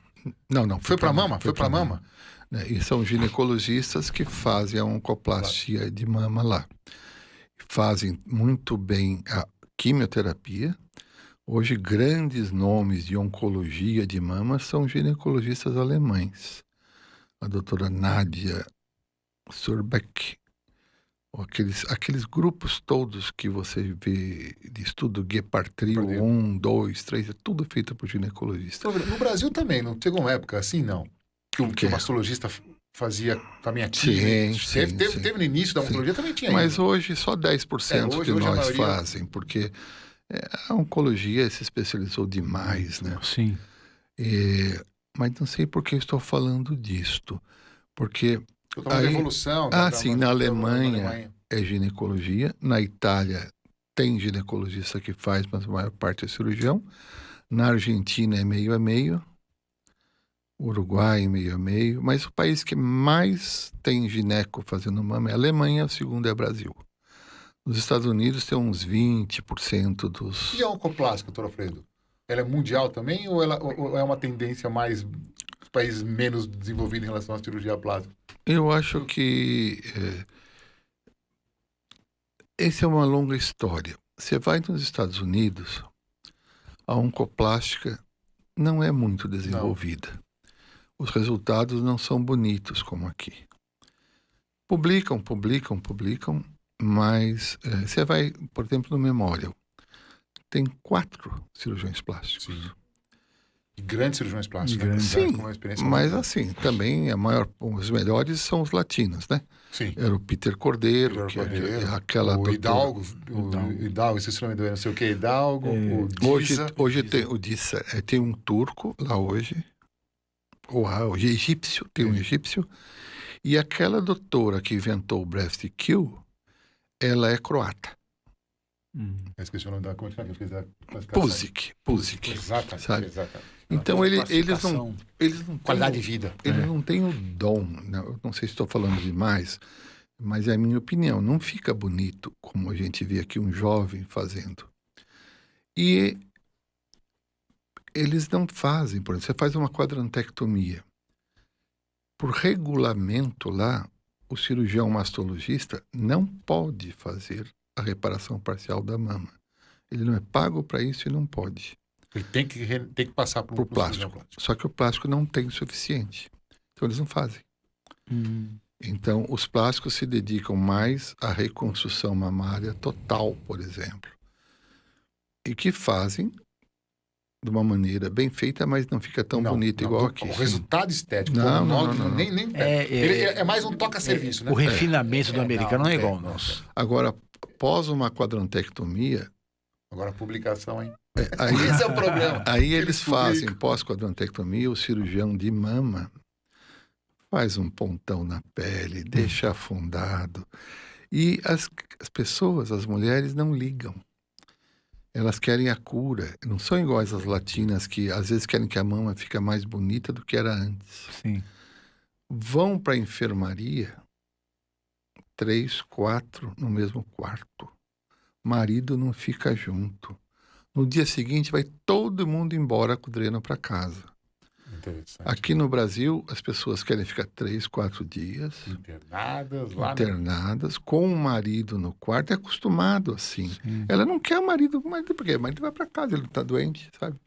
Não. Foi para mama? Foi para mama? E são ginecologistas que fazem a oncoplastia de mama lá. Fazem muito bem quimioterapia. Hoje, grandes nomes de oncologia de mama são ginecologistas alemães. A doutora Nadia Surbeck, aqueles grupos todos que você vê de estudo Guepartrio 1, 2, 3, é tudo feito por ginecologista. No Brasil também, não chegou uma época assim, não? Que o mastologista fazia caminho aqui. Teve no início da oncologia, também tinha. Mas hoje só 10% de nós fazem, porque a oncologia se especializou demais, né? Sim. Mas não sei por que eu estou falando disto. Porque a evolução. Sim, na Alemanha é ginecologia, na Itália tem ginecologista que faz, mas a maior parte é cirurgião. Na Argentina é meio a meio, Uruguai meio a meio, mas o país que mais tem gineco fazendo mama é a Alemanha, o segundo é o Brasil. Nos Estados Unidos tem uns 20% dos... E a oncoplástica, doutor Alfredo? Ela é mundial também ou é uma tendência mais países menos desenvolvidos em relação à cirurgia plástica? Eu acho que essa é uma longa história. Você vai nos Estados Unidos, a oncoplástica não é muito desenvolvida. Não. Os resultados não são bonitos como aqui. Publicam, mas você vai, por exemplo, no Memorial, tem 4 cirurgiões plásticos. Sim. Grandes cirurgiões plásticos. Sim, com uma experiência mas muito assim, também os melhores são os latinos, né? Sim. Era o Peter Cordeiro, aquela o Hidalgo, esse nome do não sei o que, Hidalgo, o Dissa. Hoje tem o Dissa, tem um turco lá hoje, o egípcio, tem um egípcio, e aquela doutora que inventou o Breast Kill, ela é croata. Eu esqueci o nome da... Como é que fez a classificação? Pusic. Exatamente. Então, eles não qualidade de vida. Eles não têm o dom. Eu não sei se estou falando demais, mas é a minha opinião. Não fica bonito como a gente vê aqui um jovem fazendo. E eles não fazem, por exemplo, você faz uma quadrantectomia. Por regulamento lá, o cirurgião mastologista não pode fazer a reparação parcial da mama. Ele não é pago para isso e não pode. Ele tem que passar por plástico. Só que o plástico não tem o suficiente. Então eles não fazem. Então os plásticos se dedicam mais à reconstrução mamária total, por exemplo. E que fazem de uma maneira bem feita, mas não fica tão bonito igual aqui. O resultado estético, não. Nem é mais um toca-serviço, né? O refinamento do americano não é igual ao nosso. Agora, após uma quadrantectomia... Agora a publicação, hein? Esse é o problema. Aí eles fazem pós-quadrantectomia, o cirurgião de mama faz um pontão na pele, deixa afundado. E as pessoas, as mulheres, não ligam. Elas querem a cura. Não são iguais às latinas, que às vezes querem que a mama fique mais bonita do que era antes. Sim. Vão para a enfermaria 3, 4 no mesmo quarto. Marido não fica junto. No dia seguinte vai todo mundo embora com o dreno para casa. Aqui no Brasil, as pessoas querem ficar 3, 4 dias internadas com o marido no quarto, é acostumado assim. Sim. Ela não quer o marido, porque o marido vai para casa, ele está doente, sabe?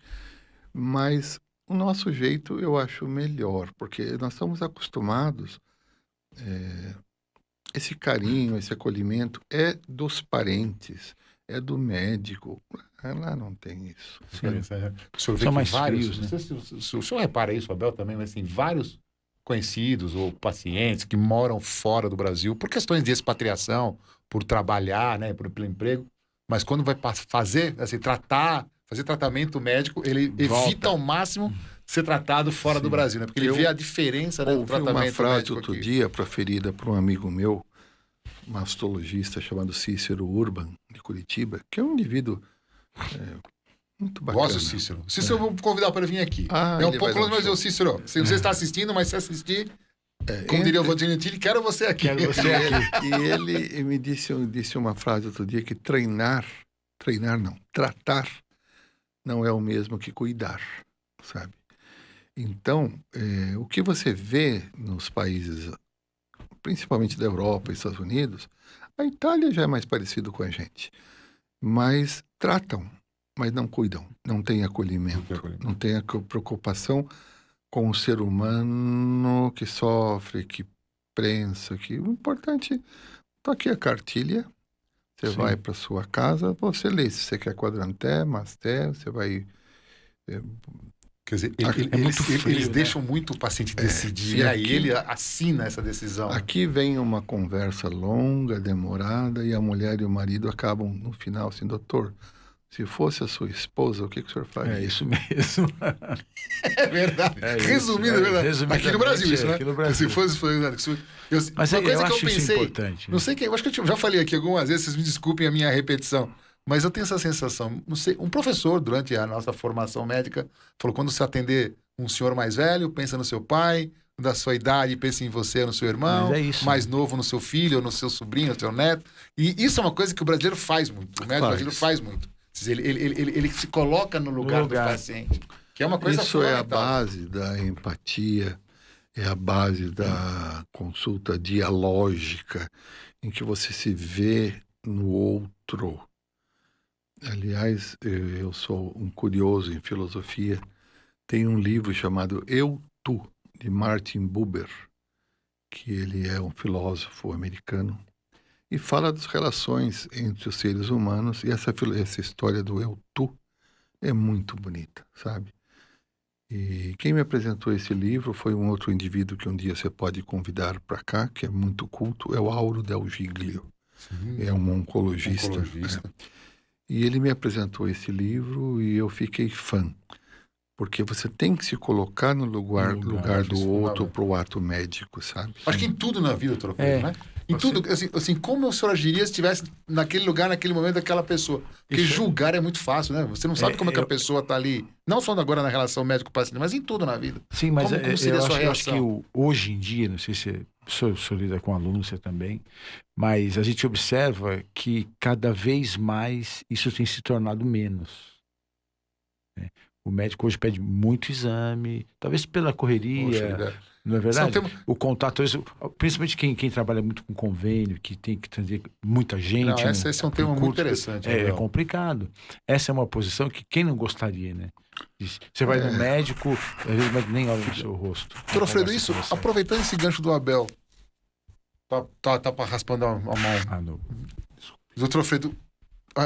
Mas o nosso jeito eu acho melhor, porque nós estamos acostumados, esse carinho, esse acolhimento é dos parentes, é do médico. Lá não tem isso. O senhor vê mais vários, né? O senhor repara isso, Abel, também, mas assim, vários conhecidos ou pacientes que moram fora do Brasil por questões de expatriação, por trabalhar, né, pelo emprego, mas quando vai fazer, assim, fazer tratamento médico, ele evita ao máximo ser tratado fora do Brasil, né? Porque ele vê a diferença, né, do tratamento médico. Uma frase outro dia proferida por um amigo meu, mastologista chamado Cícero Urban, de Curitiba, que é um indivíduo muito bacana. Gosto do Cícero. Cícero, eu vou convidar para ele vir aqui. É um pouco longe, mas o Cícero, se você está assistindo, mas se assistir, como diria o Valdir Gentili, quero você aqui. E ele me disse uma frase outro dia que tratar não é o mesmo que cuidar, sabe? Então, o que você vê nos países, principalmente da Europa e Estados Unidos, a Itália já é mais parecido com a gente. Mas tratam, mas não cuidam, não tem acolhimento, não tem a preocupação com o ser humano que sofre, que prensa, que o importante, tá aqui a cartilha, você vai para sua casa, você lê se você quer quadranté, masté, você vai... Quer dizer, eles deixam muito o paciente decidir, e aí ele assina essa decisão. Aqui vem uma conversa longa, demorada, e a mulher e o marido acabam no final assim, doutor, se fosse a sua esposa, o que o senhor faria? É isso mesmo. É verdade. Resumindo, é verdade. Aqui no Brasil, isso, né? Aqui no Brasil. Se fosse... Mas uma coisa eu que eu acho pensei, isso importante. não sei que, eu acho que eu já falei aqui algumas vezes, vocês me desculpem a minha repetição, mas eu tenho essa sensação, não sei, um professor durante a nossa formação médica falou, quando você atender um senhor mais velho, pensa no seu pai, da sua idade, pensa em você, no seu irmão, mais novo no seu filho, ou no seu sobrinho, no seu neto, e isso é uma coisa que o brasileiro faz muito, o médico brasileiro faz muito. Ele se coloca no lugar do paciente, que é uma coisa isso é a base da empatia, é a base da consulta dialógica, em que você se vê no outro. Aliás, eu sou um curioso em filosofia. Tem um livro chamado Eu, Tu, de Martin Buber, que ele é um filósofo americano, e fala das relações entre os seres humanos, e essa história do Eu, Tu é muito bonita, sabe? E quem me apresentou esse livro foi um outro indivíduo que um dia você pode convidar para cá, que é muito culto, é o Auro Del Giglio. É um oncologista. E ele me apresentou esse livro e eu fiquei fã. Porque você tem que se colocar no lugar do outro para o ato médico, sabe? Acho que em tudo na vida, doutor Alfredo, né? Em tudo, assim, como o senhor agiria se estivesse naquele lugar, naquele momento, daquela pessoa? Porque julgar é muito fácil, né? Você não sabe como é que a pessoa está ali, não só agora na relação médico-paciente, mas em tudo na vida. Sim, mas como seria a sua reação? Eu acho que hoje em dia, não sei se o senhor lida com alunos, você também, mas a gente observa que cada vez mais isso tem se tornado menos. Né? O médico hoje pede muito exame, talvez pela correria, não é verdade? O contato, principalmente quem trabalha muito com convênio, que tem que trazer muita gente. Não, esse é um tema muito interessante. É complicado. Essa é uma posição que quem não gostaria, né? Você vai no médico, às vezes o médico nem olha no seu rosto. Doutor Alfredo, isso, aproveitando esse gancho do Abel, tá raspando a mão. Doutor Alfredo,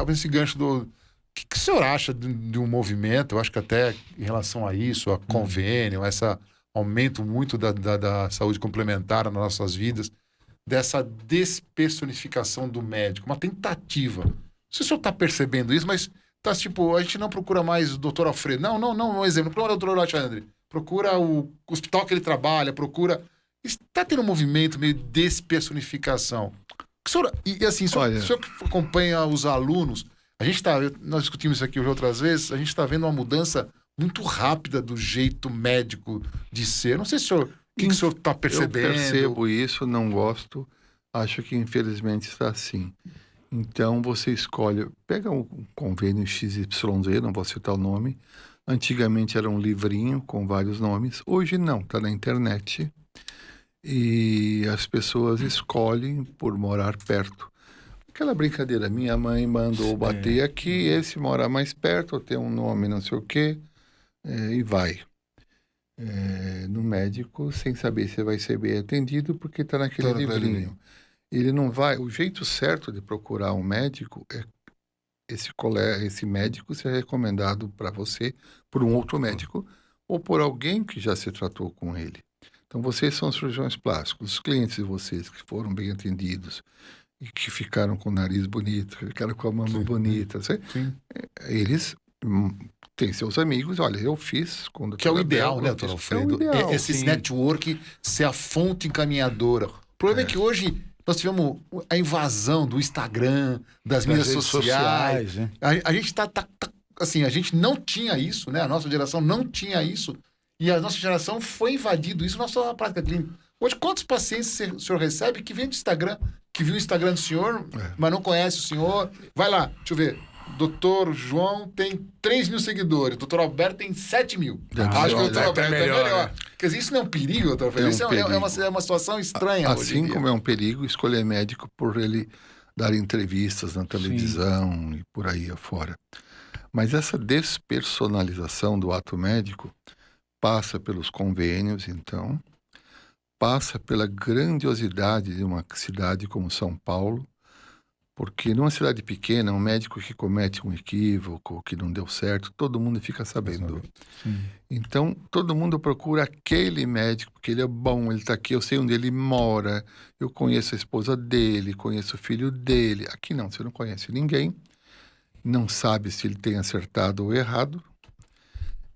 esse gancho do... O que o senhor acha de um movimento, eu acho que até em relação a isso, a convênio, esse aumento muito da saúde complementar nas nossas vidas, dessa despersonificação do médico, uma tentativa. Não sei se o senhor está percebendo isso, mas tá tipo, a gente não procura mais o doutor Alfredo. Não, um exemplo. Procura o doutor Alexandre. Procura o hospital que ele trabalha, procura... Está tendo um movimento meio de despersonificação. E assim, o senhor que acompanha os alunos... nós discutimos isso aqui outras vezes, a gente está vendo uma mudança muito rápida do jeito médico de ser. Não sei se o senhor está percebendo. Eu percebo isso, não gosto. Acho que infelizmente está assim. Então você escolhe, pega um convênio XYZ, não vou citar o nome. Antigamente era um livrinho com vários nomes. Hoje não, está na internet. E as pessoas escolhem por morar perto. Aquela brincadeira, minha mãe mandou bater aqui, esse mora mais perto, tem um nome, não sei o quê, e vai. No médico, sem saber se vai ser bem atendido, porque está naquele livrinho. Ele não vai... O jeito certo de procurar um médico é esse médico ser recomendado para você por um outro médico ou por alguém que já se tratou com ele. Então, vocês são cirurgiões plásticos, os clientes de vocês que foram bem atendidos, e que ficaram com o nariz bonito, ficaram com a mama bonita. Eles têm seus amigos, olha, eu fiz... Que é o ideal, né, doutor Alfredo? Esses network ser a fonte encaminhadora. O problema é que hoje nós tivemos a invasão do Instagram, das mídias sociais. Né? A gente assim, a gente não tinha isso, né? A nossa geração não tinha isso. E a nossa geração foi invadido isso na sua prática clínica. Hoje, quantos pacientes o senhor recebe que vem do Instagram, que viu o Instagram do senhor, mas não conhece o senhor? Vai lá, deixa eu ver. Doutor João tem 3 mil seguidores, doutor Alberto tem 7 mil. Acho que o doutor Alberto é melhor. Né? Quer dizer, isso não é um perigo, doutor Alberto? Isso é uma situação estranha. Assim como é um perigo escolher médico por ele dar entrevistas na televisão Sim. e por aí afora. Mas essa despersonalização do ato médico passa pelos convênios, então, passa pela grandiosidade de uma cidade como São Paulo, porque numa cidade pequena, um médico que comete um equívoco, que não deu certo, todo mundo fica sabendo. Sim. Então, todo mundo procura aquele médico, porque ele é bom, ele está aqui, eu sei onde ele mora, eu conheço a esposa dele, conheço o filho dele. Aqui não, você não conhece ninguém, não sabe se ele tem acertado ou errado,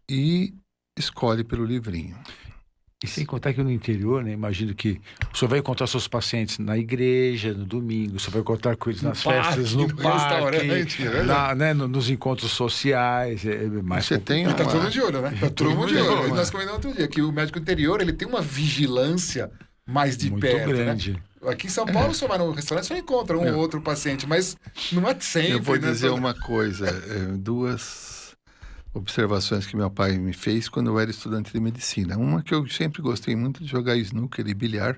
e escolhe pelo livrinho. E sem contar que no interior, né, imagino que o senhor vai encontrar seus pacientes na igreja, no domingo, o senhor vai encontrar com eles nas festas, no parque, nos encontros sociais. Mais Você tem tá todo mundo de olho, né? Tá todo mundo de olho. Nós comentamos outro dia que o médico interior ele tem uma vigilância mais de muito perto, grande. Né? Aqui em São Paulo, você vai no restaurante, você encontra um ou outro paciente, mas não é sempre. Eu vou dizer uma coisa, duas observações que meu pai me fez quando eu era estudante de medicina. Uma que eu sempre gostei muito de jogar snooker e bilhar.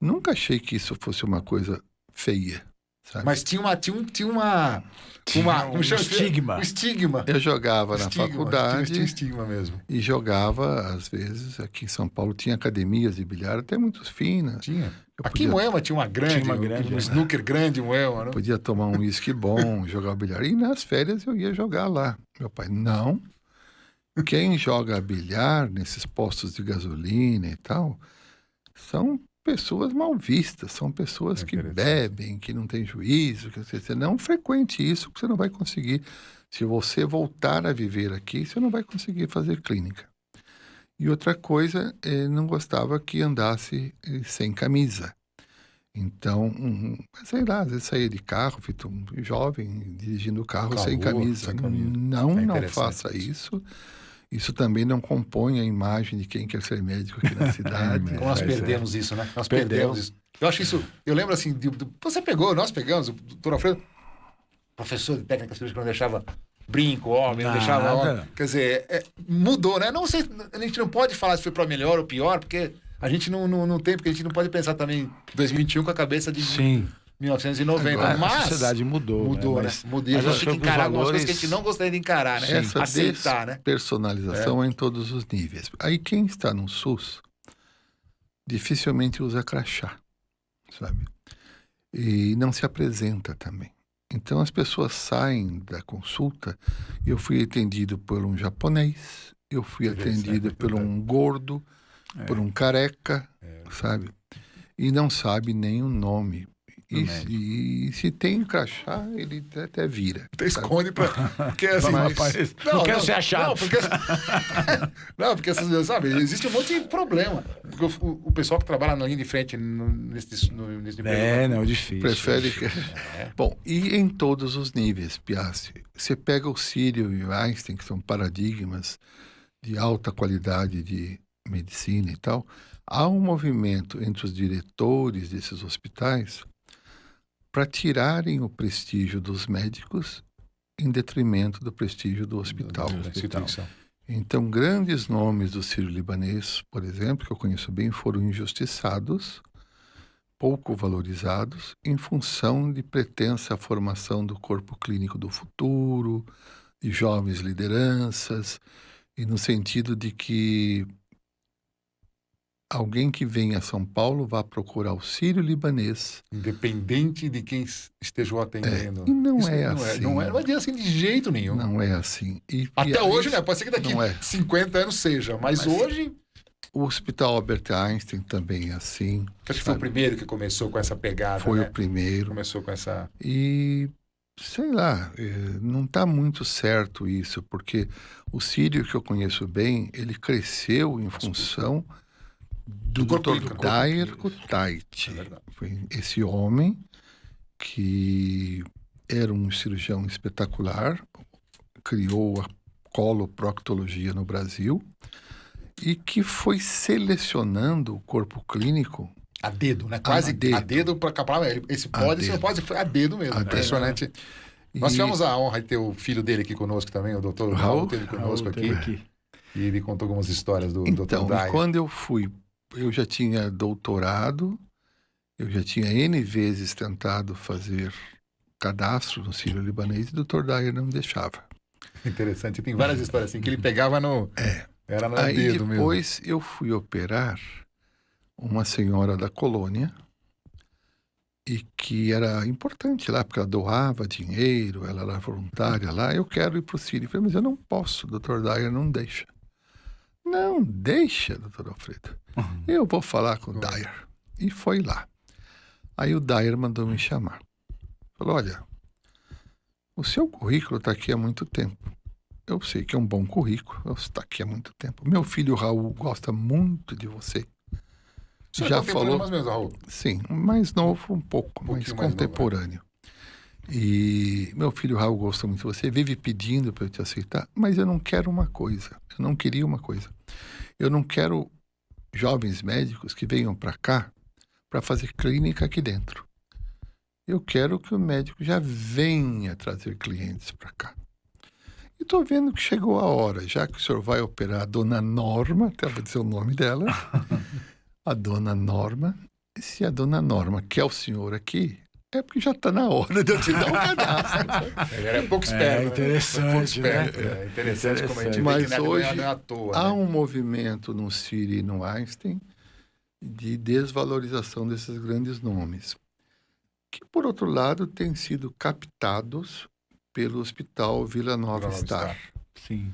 Nunca achei que isso fosse uma coisa feia, sabe? Mas tinha um estigma. Um estigma. Eu jogava na faculdade. Tinha estigma mesmo. E jogava, às vezes, aqui em São Paulo tinha academias de bilhar até muito finas. Tinha. Aqui em Moema tinha uma grande, um snooker grande em Moema, não? Podia tomar um uísque bom, jogar bilhar. E nas férias eu ia jogar lá. Meu pai, não. Quem joga bilhar nesses postos de gasolina e tal, são pessoas mal vistas, são pessoas que bebem, que não têm juízo, que você não frequente isso, porque você não vai conseguir. Se você voltar a viver aqui, você não vai conseguir fazer clínica. E outra coisa, não gostava que andasse sem camisa. Então, sei lá, às vezes saía de carro, jovem, dirigindo o carro sem camisa. Não faça isso. Isso também não compõe a imagem de quem quer ser médico aqui na cidade. Como nós perdemos isso, né? Nós perdemos isso. Eu acho isso... Eu lembro assim, nós pegamos, o doutor Alfredo, professor de técnica cirúrgica, não deixava brinco, homem, não deixava homem. Quer dizer, mudou, né? Não sei, a gente não pode falar se foi para melhor ou pior, porque a gente não tem, porque a gente não pode pensar também 2021 com a cabeça de 1990. Agora, mas a sociedade mudou, né? Mudou. A gente tem que encarar algumas coisas que a gente não gostaria de encarar, né? Essa aceitar, né? Personalização em todos os níveis. Aí quem está no SUS dificilmente usa crachá, sabe? E não se apresenta também. Então as pessoas saem da consulta, eu fui atendido por um japonês, eu fui atendido por um gordo, por um careca, sabe? E não sabe nem o nome. E se tem crachá, ele até vira. Até esconde pra... Porque assim... Não quero ser achado. Porque sabe, existe um monte de problema. Porque o pessoal que trabalha na linha de frente nesse não, é difícil. Prefere... Bom, e em todos os níveis, Piassi. Você pega o Sírio e o Einstein, que são paradigmas de alta qualidade de medicina e tal. Há um movimento entre os diretores desses hospitais para tirarem o prestígio dos médicos em detrimento do prestígio do hospital. Então, grandes nomes do Sírio-Libanês, por exemplo, que eu conheço bem, foram injustiçados, pouco valorizados, em função de pretensa formação do corpo clínico do futuro, de jovens lideranças, e no sentido de que alguém que vem a São Paulo vá procurar o Sírio-Libanês. Independente de quem esteja o atendendo. E não é assim. Não é assim de jeito nenhum. Não é assim. Até hoje, né? Pode ser que daqui 50 anos seja, mas hoje... O Hospital Albert Einstein também é assim. Acho que foi o primeiro que começou com essa pegada, Foi o primeiro. Começou com essa... E, sei lá, não está muito certo isso, porque o Sírio, que eu conheço bem, ele cresceu em função... do Dr. Dair Kutaiti. Foi esse homem que era um cirurgião espetacular, criou a coloproctologia no Brasil e que foi selecionando o corpo clínico a dedo, né? Quase a dedo para capar. Esse não pode, foi a dedo mesmo. Impressionante. Nós tivemos a honra de ter o filho dele aqui conosco também, o doutor Raul teve conosco aqui. E ele contou algumas histórias do Dr. Dair. Quando eu fui, eu já tinha doutorado Eu já tinha N vezes tentado fazer cadastro no Sírio-Libanês e o Dr. Dyer não deixava. Interessante. Tem várias histórias assim que ele pegava no... Era no Aí dedo mesmo. depois eu fui operar uma senhora da colônia e que era importante lá, porque ela doava dinheiro, ela era voluntária lá. Eu quero ir para o Sírio. Eu falei, mas eu não posso, o Dr. Dyer não deixa. Não deixa, doutor Alfredo. Eu vou falar com o Dyer. E foi lá. Aí o Dyer mandou me chamar. Falou, olha, o seu currículo está aqui há muito tempo. Eu sei que é um bom currículo, você está aqui há muito tempo. Meu filho Raul gosta muito de você. Você já é falou, mais ou menos, Raul? Sim, mais novo um pouco, mais contemporâneo. E meu filho Raul gosta muito de você, vive pedindo para eu te aceitar, mas eu não quero uma coisa, eu não queria uma coisa. Eu não quero jovens médicos que venham para cá para fazer clínica aqui dentro. Eu quero que o médico já venha trazer clientes para cá. E estou vendo que chegou a hora, já que o senhor vai operar a dona Norma, até vou dizer o nome dela, a dona Norma. E se a dona Norma quer o senhor aqui, é porque já está na hora de eu te dar um cadastro. Ele era pouco esperto. Interessante, né? É interessante como a gente Mas vê que hoje não é à toa, há né? um movimento no Sírio e no Einstein de desvalorização desses grandes nomes, que, por outro lado, têm sido captados pelo Hospital Vila Nova Star. Sim.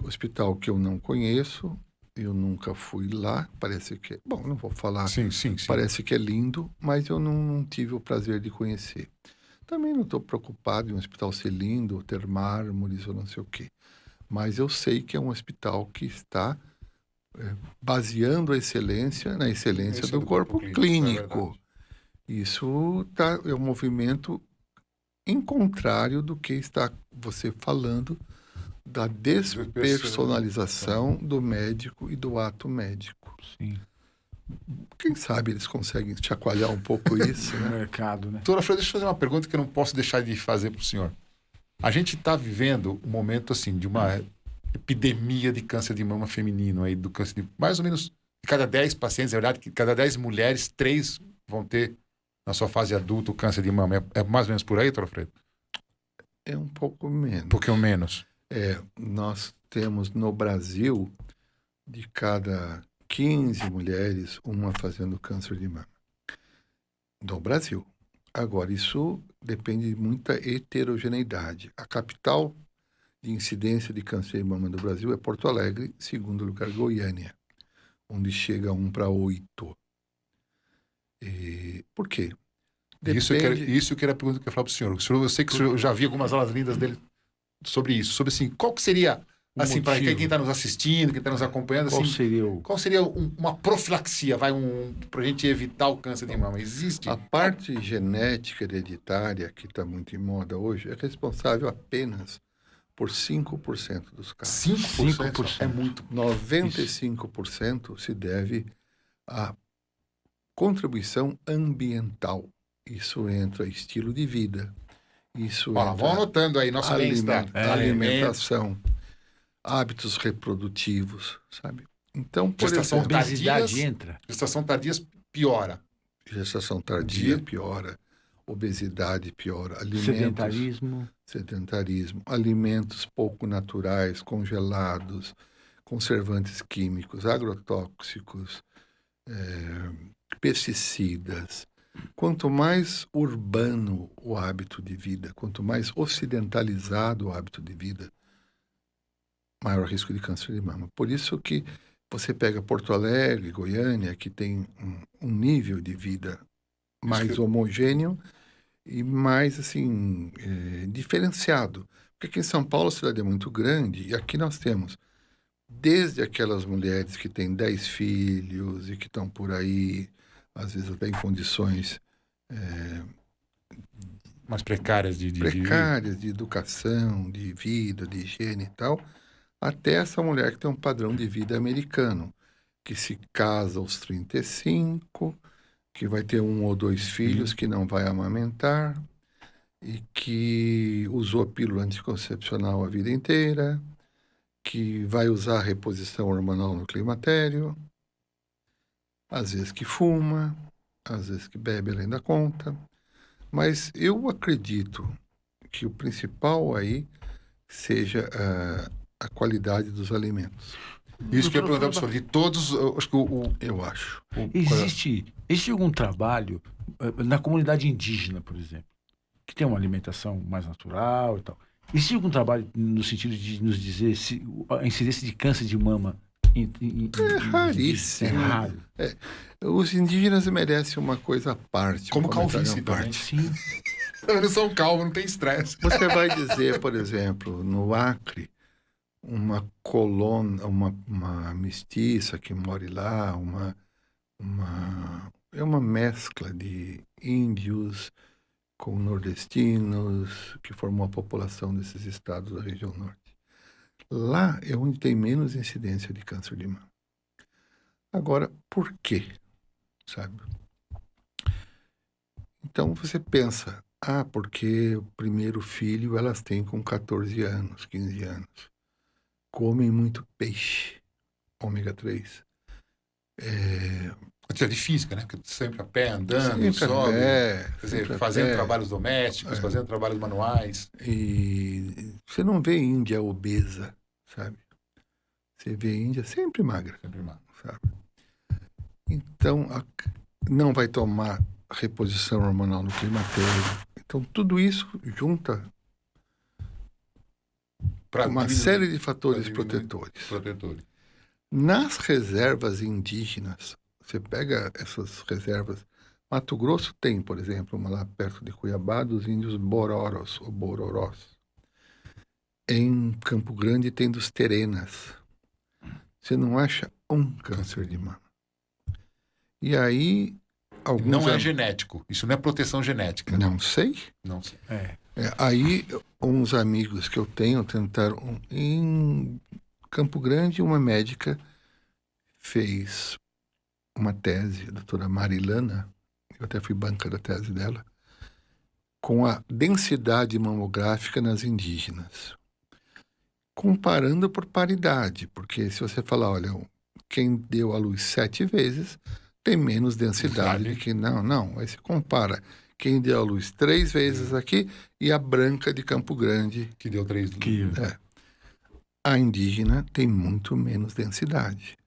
Hospital que eu não conheço, eu nunca fui lá, parece que... Bom, não vou falar, Sim. parece que é lindo, mas eu não tive o prazer de conhecer. Também não estou preocupado em um hospital ser lindo, ter mármores ou não sei o quê. Mas eu sei que é um hospital que está baseando a excelência na excelência do corpo clínico. Isso é um movimento em contrário do que está você falando da despersonalização do médico e do ato médico. Sim. Quem sabe eles conseguem chacoalhar um pouco isso, né? No mercado, né? Doutor Alfredo, deixa eu fazer uma pergunta que eu não posso deixar de fazer para o senhor. A gente está vivendo um momento assim de uma epidemia de câncer de mama feminino aí, do câncer de mais ou menos de cada 10 pacientes, é verdade que cada 10 mulheres, 3 vão ter na sua fase adulta o câncer de mama. É mais ou menos por aí, doutor Alfredo? É um pouco menos. Um pouquinho menos. Nós temos no Brasil, de cada 15 mulheres, uma fazendo câncer de mama. No Brasil. Agora, isso depende de muita heterogeneidade. A capital de incidência de câncer de mama do Brasil é Porto Alegre, segundo lugar, Goiânia, onde chega 1 para 8. Por quê? Depende... Isso que era a pergunta que eu ia falar para o senhor. Eu sei que o senhor já vi algumas aulas lindas dele sobre isso. Sobre assim, qual que seria, assim, para quem está nos assistindo, quem está nos acompanhando, qual seria uma profilaxia, para a gente evitar o câncer de mama? Existe? A parte genética hereditária, que está muito em moda hoje, é responsável apenas por 5% dos casos. 5%? É muito. 95% se deve à contribuição ambiental. Isso entra estilo de vida. Isso entra vão anotando aí, nosso bem-estar. Alimentação, hábitos reprodutivos, sabe? Então, por gestação exemplo, obesidade entra. Gestação tardia piora. Gestação tardia piora. Obesidade piora. Sedentarismo. Alimentos pouco naturais, congelados, conservantes químicos, agrotóxicos, pesticidas. Quanto mais urbano o hábito de vida, quanto mais ocidentalizado o hábito de vida, maior risco de câncer de mama. Por isso que você pega Porto Alegre, Goiânia, que tem um nível de vida mais homogêneo e mais, assim, diferenciado. Porque aqui em São Paulo a cidade é muito grande e aqui nós temos desde aquelas mulheres que têm 10 filhos e que estão por aí, às vezes até em condições mais precárias de educação, de vida, de higiene e tal, até essa mulher que tem um padrão de vida americano, que se casa aos 35, que vai ter 1 ou 2 filhos, que não vai amamentar e que usou pílula anticoncepcional a vida inteira, que vai usar a reposição hormonal no climatério, às vezes que fuma, às vezes que bebe além da conta. Mas eu acredito que o principal aí seja a qualidade dos alimentos. Isso que eu ia perguntar para o senhor, de todos, acho que eu acho. Existe algum trabalho na comunidade indígena, por exemplo, que tem uma alimentação mais natural e tal? Existe algum trabalho no sentido de nos dizer se a incidência de câncer de mama é raríssimo. É raro. Os indígenas merecem uma coisa à parte. Como calvície também. Sim. Eles são calvos, não tem estresse. Você vai dizer, por exemplo, no Acre, uma colônia, uma mestiça que mora lá, é uma mescla de índios com nordestinos que formou a população desses estados da região norte. Lá é onde tem menos incidência de câncer de mama. Agora, por quê? Sabe? Então você pensa, porque o primeiro filho elas têm com 14 anos, 15 anos. Comem muito peixe, ômega 3. Atividade física, né? Porque sempre a pé, andando, sempre sobe, quer dizer, fazendo trabalhos domésticos, fazendo trabalhos manuais. E você não vê Índia obesa, sabe? Você vê Índia sempre magra, sabe? Então, não vai tomar reposição hormonal no climatério. Então, tudo isso junta uma série de fatores protetores. Nas reservas indígenas, você pega essas reservas. Mato Grosso tem, por exemplo, uma lá perto de Cuiabá, dos índios Bororos, ou Bororós. Em Campo Grande tem dos Terenas. Você não acha um câncer de mama. E aí... Não é genético. Isso não é proteção genética. Não sei. Não sei. Aí, uns amigos que eu tenho tentaram... Em Campo Grande, uma médica fez uma tese, a doutora Marilana, eu até fui banca da tese dela, com a densidade mamográfica nas indígenas. Comparando por paridade, porque se você falar, olha, quem deu à luz 7 vezes tem menos densidade do que... Não. Aí você compara quem deu à luz 3 vezes aqui e a branca de Campo Grande. Que deu 3 vezes. A indígena tem muito menos densidade.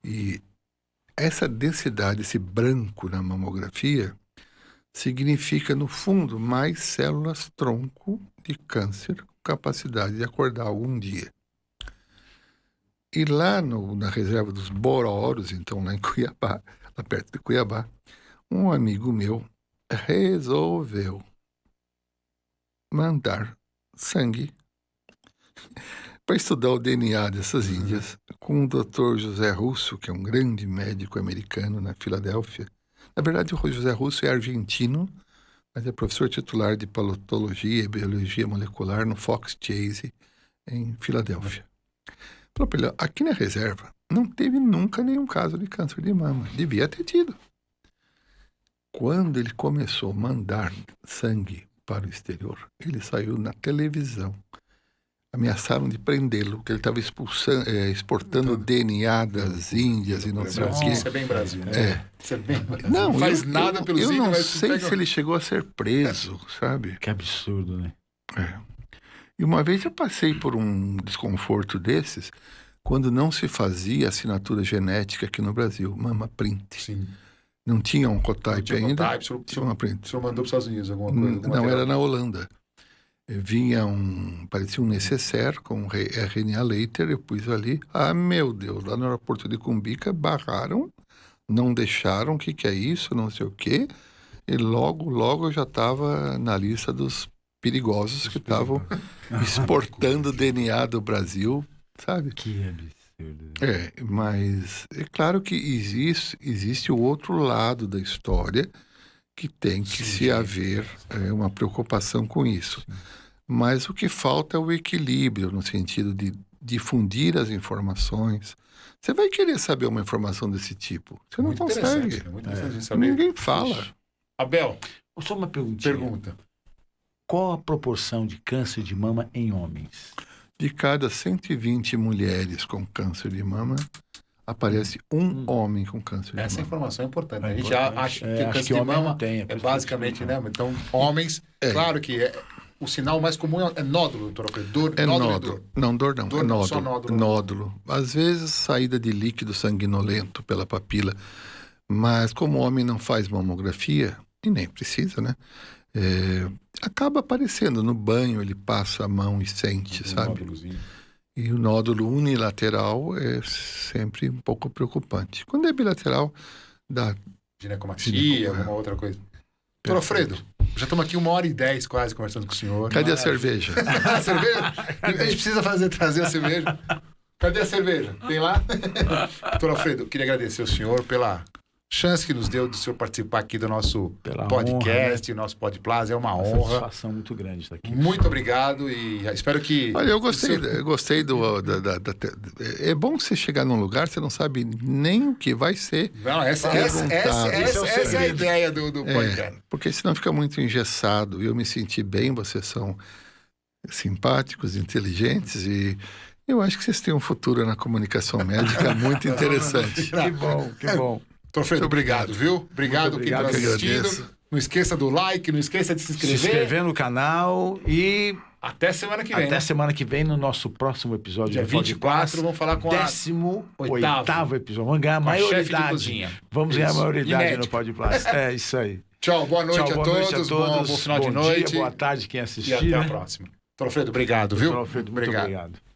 E essa densidade, esse branco na mamografia, significa, no fundo, mais células-tronco de câncer com capacidade de acordar algum dia. E lá na reserva dos Bororos, então lá em Cuiabá, lá perto de Cuiabá, um amigo meu resolveu mandar sangue para estudar o DNA dessas índias com o Dr. José Russo, que é um grande médico americano na Filadélfia. Na verdade, o José Russo é argentino, mas é professor titular de patologia e biologia molecular no Fox Chase, em Filadélfia. Falou para ele, aqui na reserva não teve nunca nenhum caso de câncer de mama. Devia ter tido. Quando ele começou a mandar sangue para o exterior, ele saiu na televisão. Ameaçaram de prendê-lo, porque ele estava exportando DNA das Índias e não sei o quê. Isso é bem Brasil, né? Isso é bem Brasil. Não faz nada pelos índios. Eu não sei se ele chegou a ser preso, sabe? Que absurdo, né? E uma vez eu passei por um desconforto desses, quando não se fazia assinatura genética aqui no Brasil, Mama Print. Sim. Não tinha um cotype ainda. Tinha uma print. O senhor mandou para os Estados Unidos alguma coisa? Não, era na Holanda. Vinha parecia um necessaire com RNA later, eu pus ali. Meu Deus, lá no aeroporto de Cumbica, barraram, não deixaram, o que é isso, não sei o quê. E logo eu já estava na lista dos perigosos que estavam exportando DNA do Brasil, sabe? Que absurdo. Mas é claro que existe o outro lado da história que tem que se haver uma preocupação com isso. Sim. Mas o que falta é o equilíbrio, no sentido de difundir as informações. Você vai querer saber uma informação desse tipo. Você não consegue. Muito interessante saber. Ninguém fala. Abel, só uma perguntinha. Pergunta. Qual a proporção de câncer de mama em homens? De cada 120 mulheres com câncer de mama, aparece um homem com câncer de mama. Essa informação é importante. A gente já acha que o câncer de homem mama não tem, é basicamente, né? Então, homens, claro que o sinal mais comum é nódulo, doutor Alfredo. É nódulo. Não, dor não. Dor é não, nódulo. só nódulo. Nódulo. Às vezes, saída de líquido sanguinolento pela papila. Mas como o homem não faz mamografia, e nem precisa, né? Acaba aparecendo. No banho, ele passa a mão e sente, sabe? Nódulozinho. E o nódulo unilateral é sempre um pouco preocupante. Quando é bilateral, dá... Ginecomastia, alguma outra coisa. Doutor Alfredo, já estamos aqui 1h10 quase conversando com o senhor. Cadê a cerveja? A cerveja? A gente precisa trazer a cerveja. Cadê a cerveja? Tem lá? Doutor Alfredo, eu queria agradecer ao senhor pela chance que nos deu de o senhor participar aqui do nosso podcast, nosso Podplaza. É uma honra. Satisfação muito grande estar aqui. Muito obrigado e espero que... Olha, eu gostei é bom você chegar num lugar, você não sabe nem o que vai ser. Não, essa é a ideia do podcast. Porque senão fica muito engessado. Eu me senti bem, vocês são simpáticos, inteligentes e eu acho que vocês têm um futuro na comunicação médica muito interessante. Que bom, que bom. Doutor Alfredo, obrigado, viu? Obrigado quem está assistindo. Não esqueça do like, não esqueça de se inscrever. Se inscrever no canal e... Até semana que vem. Até semana que vem, no nosso próximo episódio. Dia 24, vamos falar com 18º episódio. Vamos ganhar a maioridade. Vamos ganhar a maioridade no Podplaza. É isso aí. Tchau, boa noite a todos. Bom final de noite. Boa tarde quem assistiu. E até a próxima. Doutor Alfredo, obrigado, viu? Doutor Alfredo, muito obrigado.